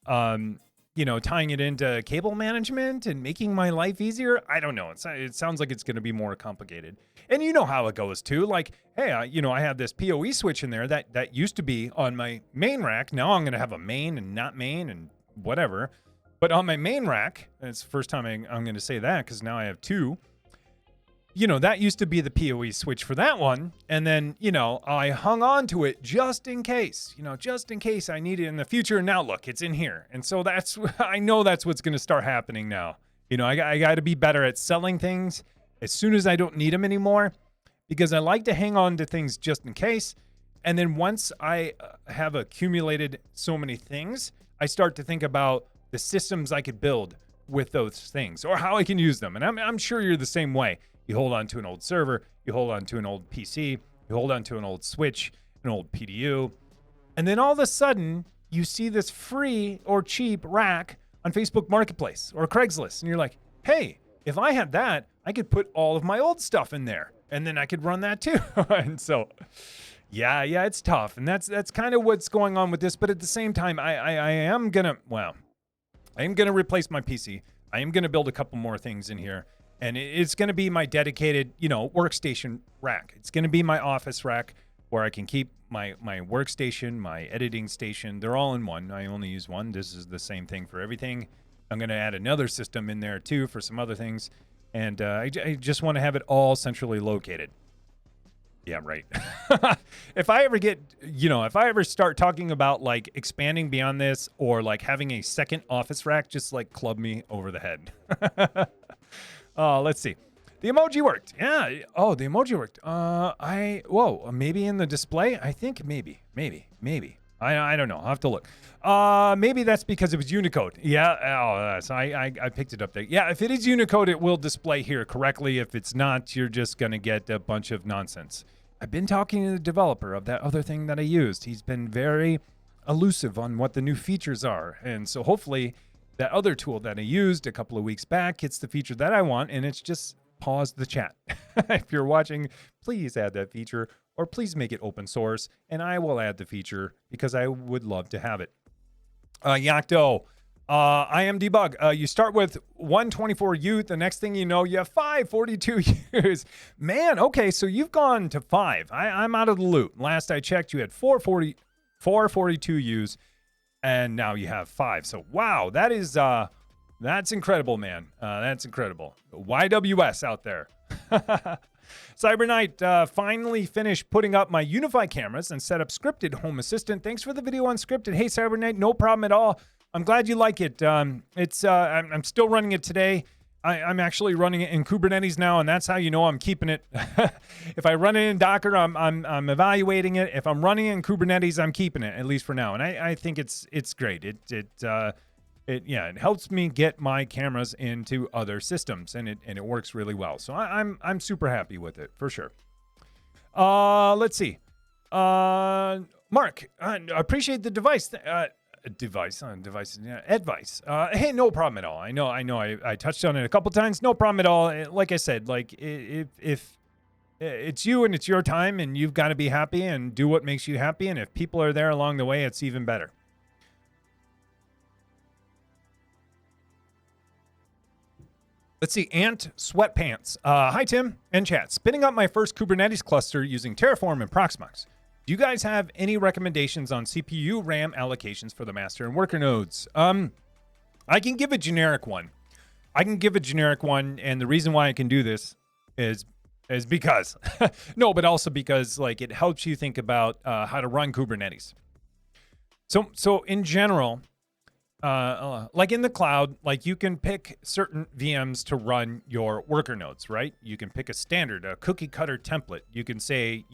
tying it into cable management and making my life easier. I don't know. It sounds like it's going to be more complicated. And you know how it goes too. Like, hey, I have this PoE switch in there that used to be on my main rack. Now I'm going to have a main and not main and whatever. But on my main rack, and it's the first time I'm going to say that, because now I have two. That used to be the PoE switch for that one. And then, I hung on to it just in case, I need it in the future. Now look, it's in here. And so I know that's what's going to start happening now. I got to be better at selling things as soon as I don't need them anymore, because I like to hang on to things just in case. And then once I have accumulated so many things, I start to think about the systems I could build with those things, or how I can use them. And I'm sure you're the same way. You hold on to an old server, you hold on to an old PC, you hold on to an old switch, an old PDU, and then all of a sudden you see this free or cheap rack on Facebook Marketplace or Craigslist, and you're like, hey, if I had that, I could put all of my old stuff in there, and then I could run that too. And so, yeah, it's tough, and that's kind of what's going on with this. But at the same time, I am gonna replace my PC. I am gonna build a couple more things in here. And it's going to be my dedicated, workstation rack. It's going to be my office rack, where I can keep my workstation, my editing station. They're all in one. I only use one. This is the same thing for everything. I'm going to add another system in there, too, for some other things. And I just want to have it all centrally located. Yeah, right. If I ever get, if I ever start talking about like expanding beyond this or like having a second office rack, just like club me over the head. Let's see. The emoji worked. Yeah. Oh, the emoji worked. Maybe in the display? I think maybe. I don't know. I'll have to look. Maybe that's because it was Unicode. Yeah. So I picked it up there. Yeah. If it is Unicode, it will display here correctly. If it's not, you're just going to get a bunch of nonsense. I've been talking to the developer of that other thing that I used. He's been very elusive on what the new features are. And so hopefully that other tool that I used a couple of weeks back hits the feature that I want, and it's just pause the chat. If you're watching, please add that feature, or please make it open source, and I will add the feature because I would love to have it. Yakto, I am debug. You start with 124 youth. The next thing you know, you have 542 use. Man, okay, so you've gone to 5. I'm out of the loop. Last I checked, you had 442 use, and now you have 5. So wow, that is that's incredible, man. That's incredible. YWS out there. Cyber Knight finally finished putting up my Unify cameras and set up scripted Home Assistant. Thanks for the video on scripted. Hey, Cyber Knight, no problem at all. I'm glad you like it. I'm still running it today. I'm actually running it in Kubernetes now, and that's how you know I'm keeping it. If I run it in Docker, I'm evaluating it. If I'm running it in Kubernetes, I'm keeping it, at least for now. And I think it's great. It helps me get my cameras into other systems, and it works really well. So I'm super happy with it for sure. Let's see. Mark, I appreciate the advice. Hey, no problem at all. I know. I touched on it a couple times. No problem at all. Like I said, like if it's you and it's your time, and you've got to be happy and do what makes you happy. And if people are there along the way, it's even better. Let's see, Ant Sweatpants. Hi, Tim and chat. Spinning up my first Kubernetes cluster using Terraform and Proxmox. Do you guys have any recommendations on CPU RAM allocations for the master and worker nodes? I can give a generic one. And the reason why I can do this is because, no, but also because like it helps you think about how to run Kubernetes. So in general, like in the cloud, like you can pick certain VMs to run your worker nodes, right? You can pick a standard, a cookie cutter template. You can say,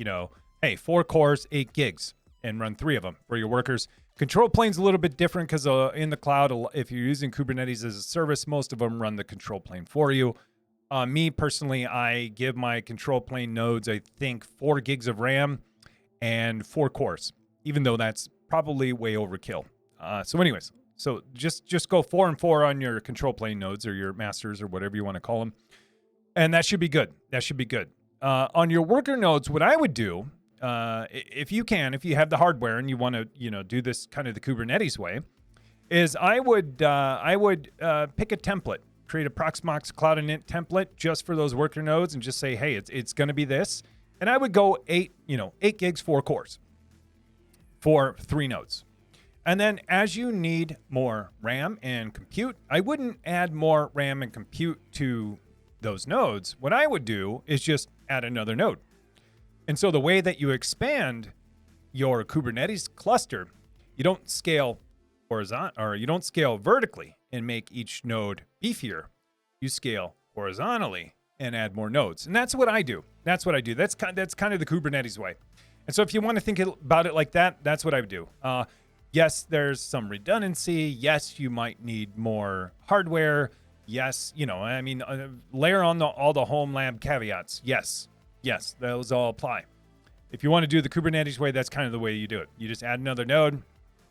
hey, 4 cores, 8 gigs, and run 3 of them for your workers. Control plane's a little bit different because in the cloud, if you're using Kubernetes as a service, most of them run the control plane for you. Me personally, I give my control plane nodes, I think 4 gigs of RAM and 4 cores, even though that's probably way overkill. So anyways, so just go 4 and 4 on your control plane nodes or your masters or whatever you want to call them. And that should be good. On your worker nodes, what I would do, if you have the hardware and you want to, do this kind of the Kubernetes way, is I would pick a template, create a Proxmox Cloud Init template just for those worker nodes, and just say, hey, it's going to be this, and I would go 8 gigs, 4 cores, for 3 nodes. And then as you need more RAM and compute, I wouldn't add more RAM and compute to those nodes. What I would do is just add another node. And so the way that you expand your Kubernetes cluster, you don't scale horizontal, or you don't scale vertically and make each node beefier. You scale horizontally and add more nodes. And that's what I do. That's kind of the Kubernetes way. And so if you want to think about it like that, that's what I would do. Yes, there's some redundancy. Yes, you might need more hardware. Yes, layer on all the homelab caveats. Yes, those all apply. If you want to do the Kubernetes way, that's kind of the way you do it. You just add another node,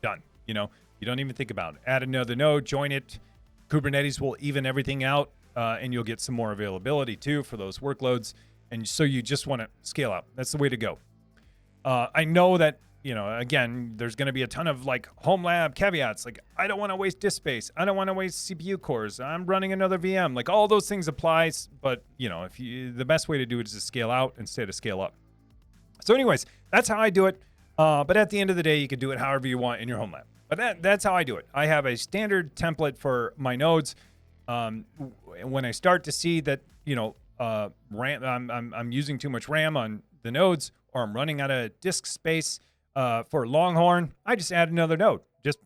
done. You don't even think about it. Add another node, join it. Kubernetes will even everything out, and you'll get some more availability too for those workloads. And so you just want to scale out. That's the way to go. I know that, again, there's going to be a ton of like homelab caveats. Like, I don't want to waste disk space. I don't want to waste CPU cores. I'm running another VM. Like, all those things applies. But, the best way to do it is to scale out instead of scale up. So anyways, that's how I do it. But at the end of the day, you can do it however you want in your homelab. But that's how I do it. I have a standard template for my nodes. When I start to see that, RAM, I'm using too much RAM on the nodes, or I'm running out of disk space for Longhorn, I just add another node.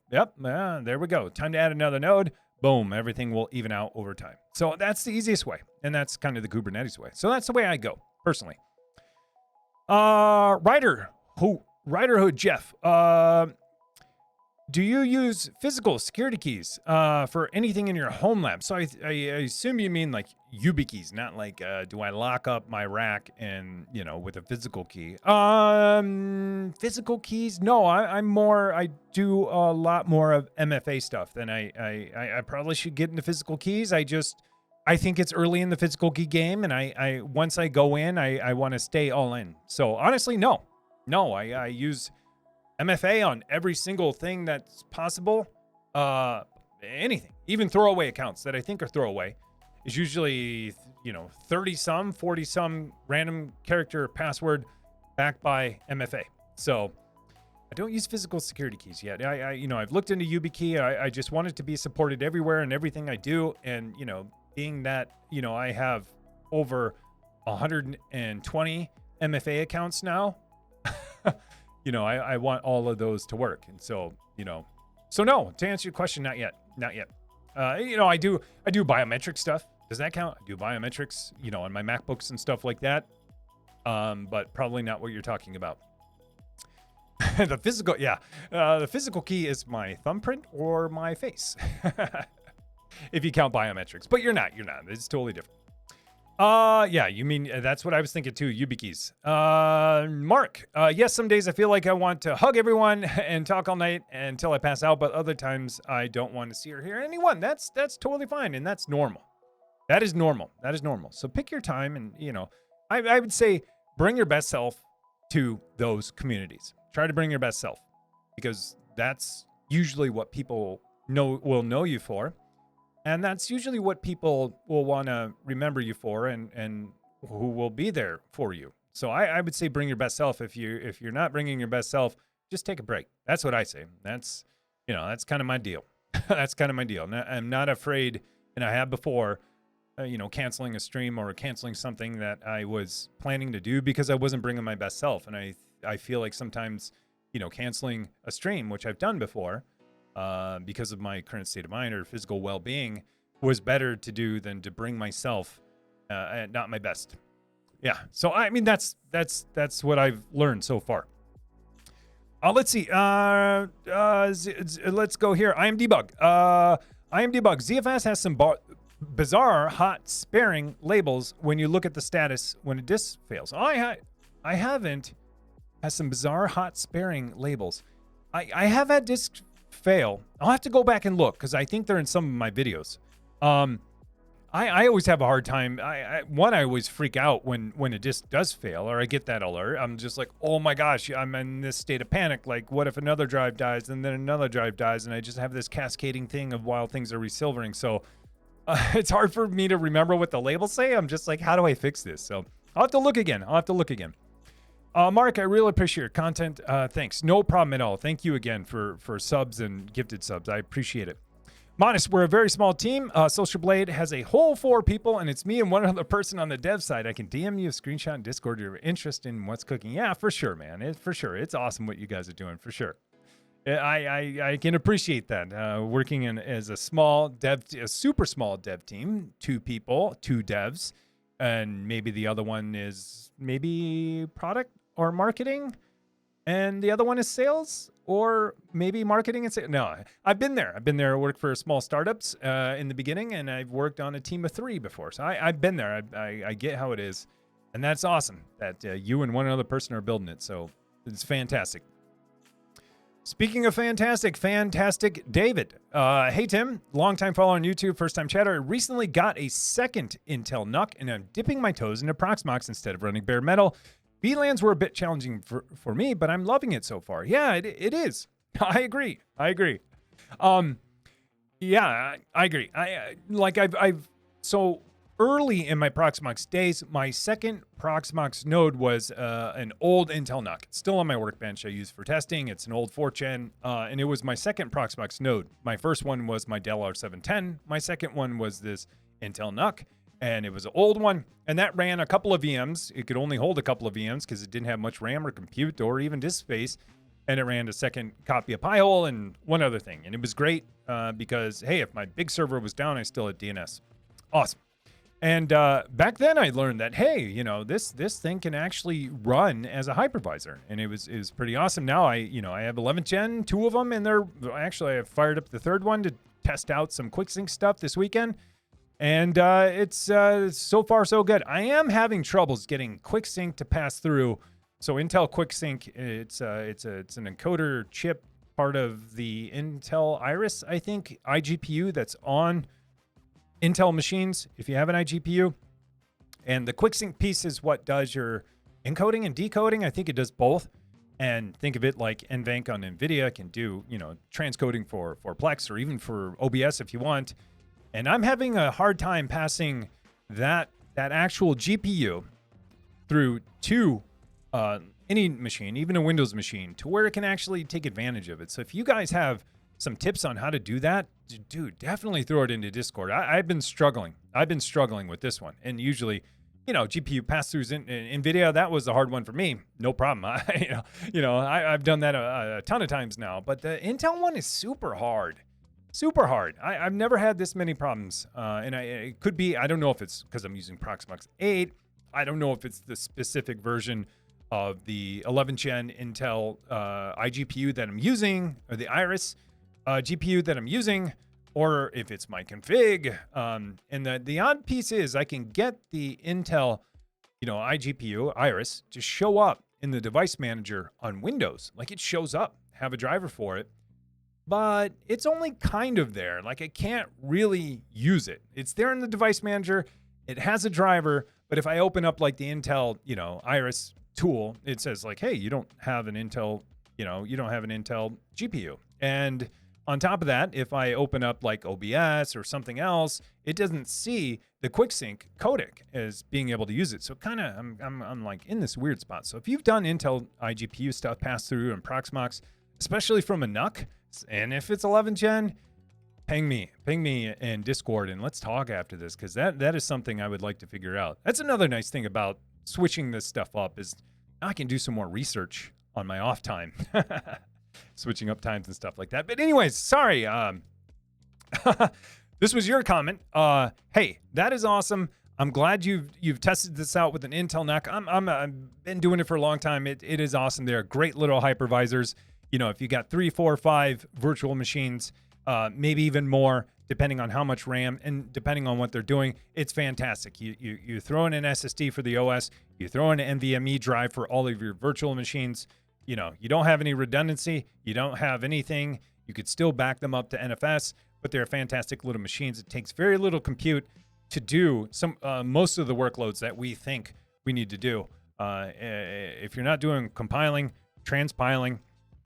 There we go. Time to add another node. Boom, everything will even out over time. So that's the easiest way, and that's kind of the Kubernetes way. So that's the way I go, personally. Rider Hood Jeff, do you use physical security keys for anything in your home lab? So I assume you mean like YubiKeys, not like do I lock up my rack and with a physical key? Physical keys? No, I do a lot more of MFA stuff than I probably should get into physical keys. I think it's early in the physical key game, and I once I go in, I want to stay all in. So honestly, no, I use MFA on every single thing that's possible. Anything, even throwaway accounts that I think are throwaway, is usually 30 some, 40 some random character password backed by MFA. So I don't use physical security keys yet. I've looked into YubiKey. I just want it to be supported everywhere and everything I do. And being that I have over 120 MFA accounts now. I want all of those to work. And so, so no, to answer your question, not yet. I do biometric stuff. Does that count? I do biometrics, on my MacBooks and stuff like that. But probably not what you're talking about. The physical key is my thumbprint or my face. If you count biometrics, but you're not, it's totally different. You mean, that's what I was thinking too, YubiKeys. Mark, yes, some days I feel like I want to hug everyone and talk all night until I pass out, but other times I don't want to see or hear anyone. That's totally fine, and that's normal. That is normal. So pick your time, and, I would say bring your best self to those communities. Try to bring your best self, because that's usually what people will know you for. And that's usually what people will want to remember you for, and who will be there for you. So I would say bring your best self. If you're not bringing your best self, just take a break. That's what I say. That's kind of my deal. That's kind of my deal. I'm not afraid, and I have before, canceling a stream or canceling something that I was planning to do because I wasn't bringing my best self. And I feel like sometimes, canceling a stream, which I've done before, because of my current state of mind or physical well-being, was better to do than to bring myself at not my best. Yeah. So I mean, that's what I've learned so far. Let's see. Let's go here. I am debug. ZFS has some bizarre hot sparing labels when you look at the status when a disk fails. I haven't. Has some bizarre hot sparing labels. I have had disks fail. I'll have to go back and look, because I think they're in some of my videos. I always have a hard time. I always freak out when a disk does fail, or I get that alert. I'm just like, oh my gosh, I'm in this state of panic. Like, what if another drive dies and then another drive dies, and I just have this cascading thing of while things are resilvering. So it's hard for me to remember what the labels say. I'm just like, how do I fix this? So I'll have to look again. Mark, I really appreciate your content. Thanks. No problem at all. Thank you again for subs and gifted subs. I appreciate it. Modest, we're a very small team. Social Blade has a whole 4 people, and it's me and one other person on the dev side. I can DM you a screenshot in Discord. You're interested in what's cooking. Yeah, for sure, man. For sure. It's awesome what you guys are doing, for sure. I can appreciate that. Working as a super small dev team, 2 people, 2 devs, and maybe the other one is maybe product or marketing, and the other one is sales, or maybe marketing and sales. No, I've been there. I worked for small startups in the beginning, and I've worked on a team of 3 before. So I've been there. I get how it is, and that's awesome that you and one other person are building it. So it's fantastic. Speaking of fantastic David. Hey, Tim, longtime follower on YouTube, first-time chatter. I recently got a second Intel NUC, and I'm dipping my toes into Proxmox instead of running bare metal. VLANs were a bit challenging for me, but I'm loving it so far. Yeah, it is. I agree. Yeah, I agree. So early in my Proxmox days, my second Proxmox node was an old Intel NUC. It's still on my workbench. I use for testing. It's an old 4th gen, and it was my second Proxmox node. My first one was my Dell R710. My second one was this Intel NUC. and it was an old one, and that ran a couple of VMs. It could only hold a couple of VMs because it didn't have much RAM or compute or even disk space. And it ran a second copy of Pi-hole and one other thing. And it was great because, hey, if my big server was down, I still had DNS. Awesome. And back then I learned that, hey, you know, this thing can actually run as a hypervisor. And it was pretty awesome. Now I have 11th gen, 2 of them, and I have fired up the 3rd one to test out some QuickSync stuff this weekend. And it's so far so good. I am having troubles getting QuickSync to pass through. So Intel QuickSync, it's an encoder chip, part of the Intel Iris, I think, iGPU that's on Intel machines if you have an iGPU. And the QuickSync piece is what does your encoding and decoding. I think it does both. And think of it like NVENC on NVIDIA can do, transcoding for Plex or even for OBS if you want. And I'm having a hard time passing that actual GPU through to any machine, even a Windows machine, to where it can actually take advantage of it. So if you guys have some tips on how to do that, dude, definitely throw it into Discord. I've been struggling. With this one. And usually, GPU pass-throughs in NVIDIA, that was the hard one for me. No problem. I've done that a ton of times now. But the Intel one is super hard. Super hard. I've never had this many problems. And it could be, I don't know if it's because I'm using Proxmox 8. I don't know if it's the specific version of the 11th gen Intel iGPU that I'm using, or the Iris GPU that I'm using, or if it's my config. And the odd piece is I can get the Intel, iGPU, Iris, to show up in the device manager on Windows. Like it shows up, have a driver for it, but it's only kind of there. Like I can't really use it. It's there in the device manager. It has a driver, but if I open up like the Intel, Iris tool, it says like, hey, you don't have an Intel GPU. And on top of that, if I open up like OBS or something else, it doesn't see the QuickSync codec as being able to use it. So kind of, I'm like in this weird spot. So if you've done Intel iGPU stuff pass through and Proxmox, especially from a NUC, and if it's 11th gen, ping me in Discord and let's talk after this, because that is something I would like to figure out. That's another nice thing about switching this stuff up is now I can do some more research on my off time. Switching up times and stuff like that. But anyways, sorry. This was your comment. Hey, that is awesome. I'm glad you've tested this out with an Intel NUC. I've been doing it for a long time. It is awesome. They're great little hypervisors. If you got 3, 4, 5 virtual machines, maybe even more, depending on how much RAM and depending on what they're doing, it's fantastic. You throw in an SSD for the OS, you throw in an NVMe drive for all of your virtual machines. You don't have any redundancy. You don't have anything. You could still back them up to NFS, but they're fantastic little machines. It takes very little compute to do most of the workloads that we think we need to do. If you're not doing compiling, transpiling,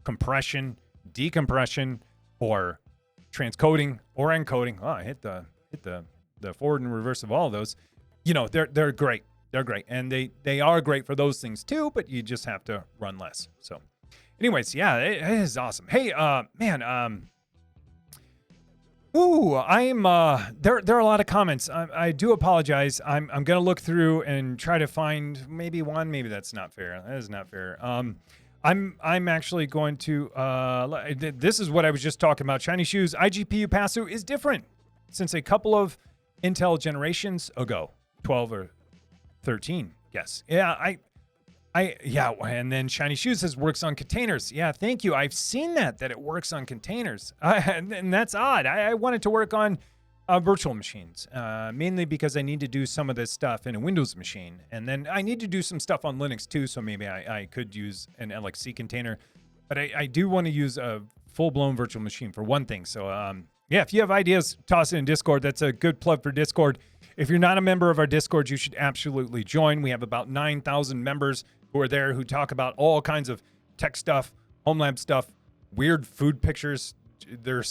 compression, decompression, or transcoding or encoding, I hit the forward and reverse of all of those. They're great. They're great, and they are great for those things too, but you just have to run less. So anyways, yeah, it is awesome. Hey, man, there are a lot of comments. I do apologize. I'm going to look through and try to find maybe one. Maybe that's not fair. That is not fair. I'm actually going to, this is what I was just talking about. Shiny Shoes iGPU pass-through is different since a couple of Intel generations ago, 12 or 13. Yes. Yeah. Yeah. And then Shiny Shoes says works on containers. Yeah. Thank you. I've seen that it works on containers. And that's odd. I wanted to work on virtual machines, mainly because I need to do some of this stuff in a Windows machine. And then I need to do some stuff on Linux too. So maybe I could use an LXC container, but I do want to use a full-blown virtual machine for one thing. So, yeah, if you have ideas, toss it in Discord. That's a good plug for Discord. If you're not a member of our Discord, you should absolutely join. We have about 9,000 members who are there who talk about all kinds of tech stuff, homelab stuff, weird food pictures. There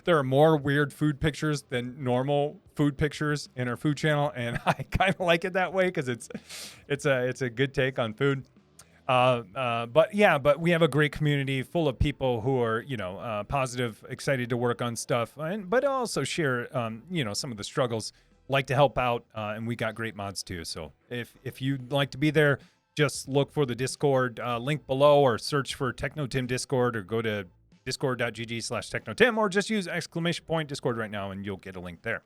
are more weird food pictures than normal food pictures in our food channel, and I kind of like it that way because it's a good take on food. But we have a great community full of people who are, positive, excited to work on stuff, but also share, some of the struggles like to help out, and we got great mods too. So if you'd like to be there, just look for the Discord link below, or search for Techno Tim Discord, or go to discord.gg/technotim, or just use ! Discord right now and you'll get a link there.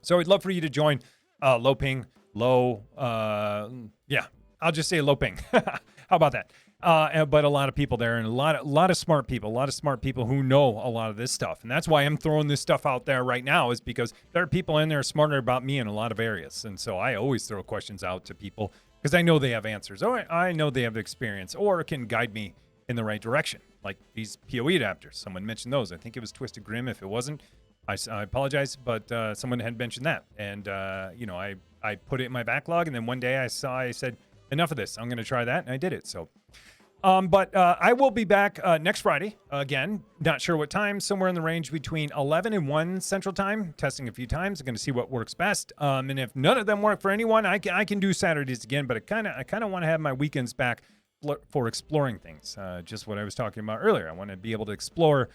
So we'd love for you to join. Low ping, yeah, I'll just say low ping. How about that? But a lot of people there, and a lot of smart people who know a lot of this stuff. And that's why I'm throwing this stuff out there right now, is because there are people in there smarter about me in a lot of areas. And so I always throw questions out to people because I know they have answers, or I know they have experience, or can guide me in the right direction. Like these PoE adapters. Someone mentioned those. I think it was Twisted Grim. If it wasn't, I apologize, but someone had mentioned that. And, I put it in my backlog, and then one day I said, enough of this. I'm going to try that, and I did it. So, but I will be back next Friday. Again, not sure what time, somewhere in the range between 11 and 1 Central Time, testing a few times. I'm going to see what works best. And if none of them work for anyone, I can do Saturdays again, but I kind of want to have my weekends back for exploring things. Just what I was talking about earlier. I want to be able to explore,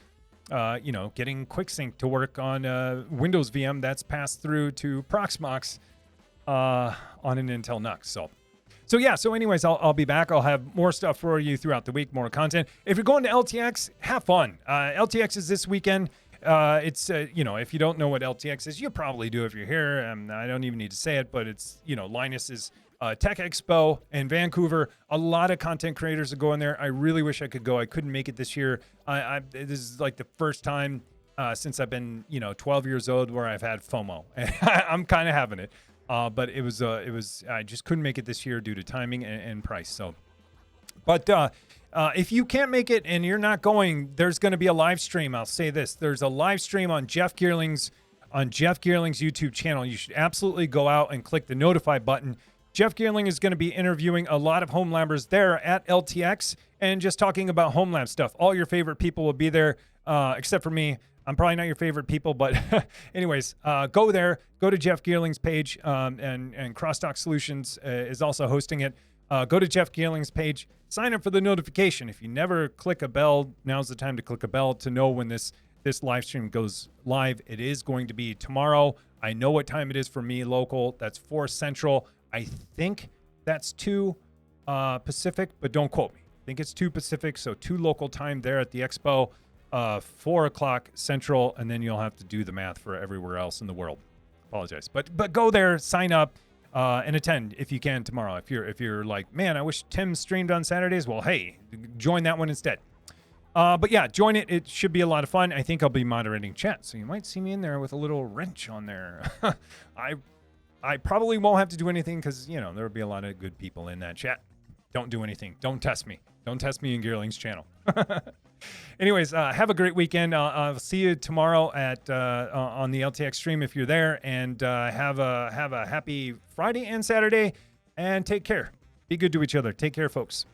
getting QuickSync to work on Windows VM that's passed through to Proxmox on an Intel NUC. So anyways, I'll be back. I'll have more stuff for you throughout the week, more content. If you're going to LTX, have fun. LTX is this weekend. It's if you don't know what LTX is, you probably do if you're here. I don't even need to say it, but it's, Linus's Tech Expo in Vancouver. A lot of content creators are going there. I really wish I could go. I couldn't make it this year. This is like the first time since I've been 12 years old where I've had FOMO. I'm kind of having it. But it was I just couldn't make it this year due to timing and price. So, but if you can't make it and you're not going, there's going to be a live stream. I'll say this: there's a live stream on Jeff Geerling's YouTube channel. You should absolutely go out and click the notify button. Jeff Geerling is going to be interviewing a lot of home labbers there at LTX and just talking about home lab stuff. All your favorite people will be there, except for me. I'm probably not your favorite people, but anyways, go there, go to Jeff Geerling's page, and Crosstalk Solutions is also hosting it. Go to Jeff Geerling's page, sign up for the notification. If you never click a bell, now's the time to click a bell to know when this live stream goes live. It is going to be tomorrow. I know what time it is for me local. That's 4 Central. I think that's 2 Pacific, but don't quote me. I think it's 2 Pacific, so 2 local time there at the expo. 4 o'clock Central, and then you'll have to do the math for everywhere else in the world. Apologize, but go there, sign up, and attend if you can tomorrow. If you're like, man, I wish Tim streamed on Saturdays. Well, hey, join that one instead. But yeah, join it. It should be a lot of fun. I think I'll be moderating chat, so you might see me in there with a little wrench on there. I probably won't have to do anything because there'll be a lot of good people in that chat. Don't do anything. Don't test me. Don't test me in Geerling's channel. Anyways, have a great weekend. I'll see you tomorrow at on the LTX stream if you're there, and have a happy Friday and Saturday, and take care. Be good to each other. Take care, folks.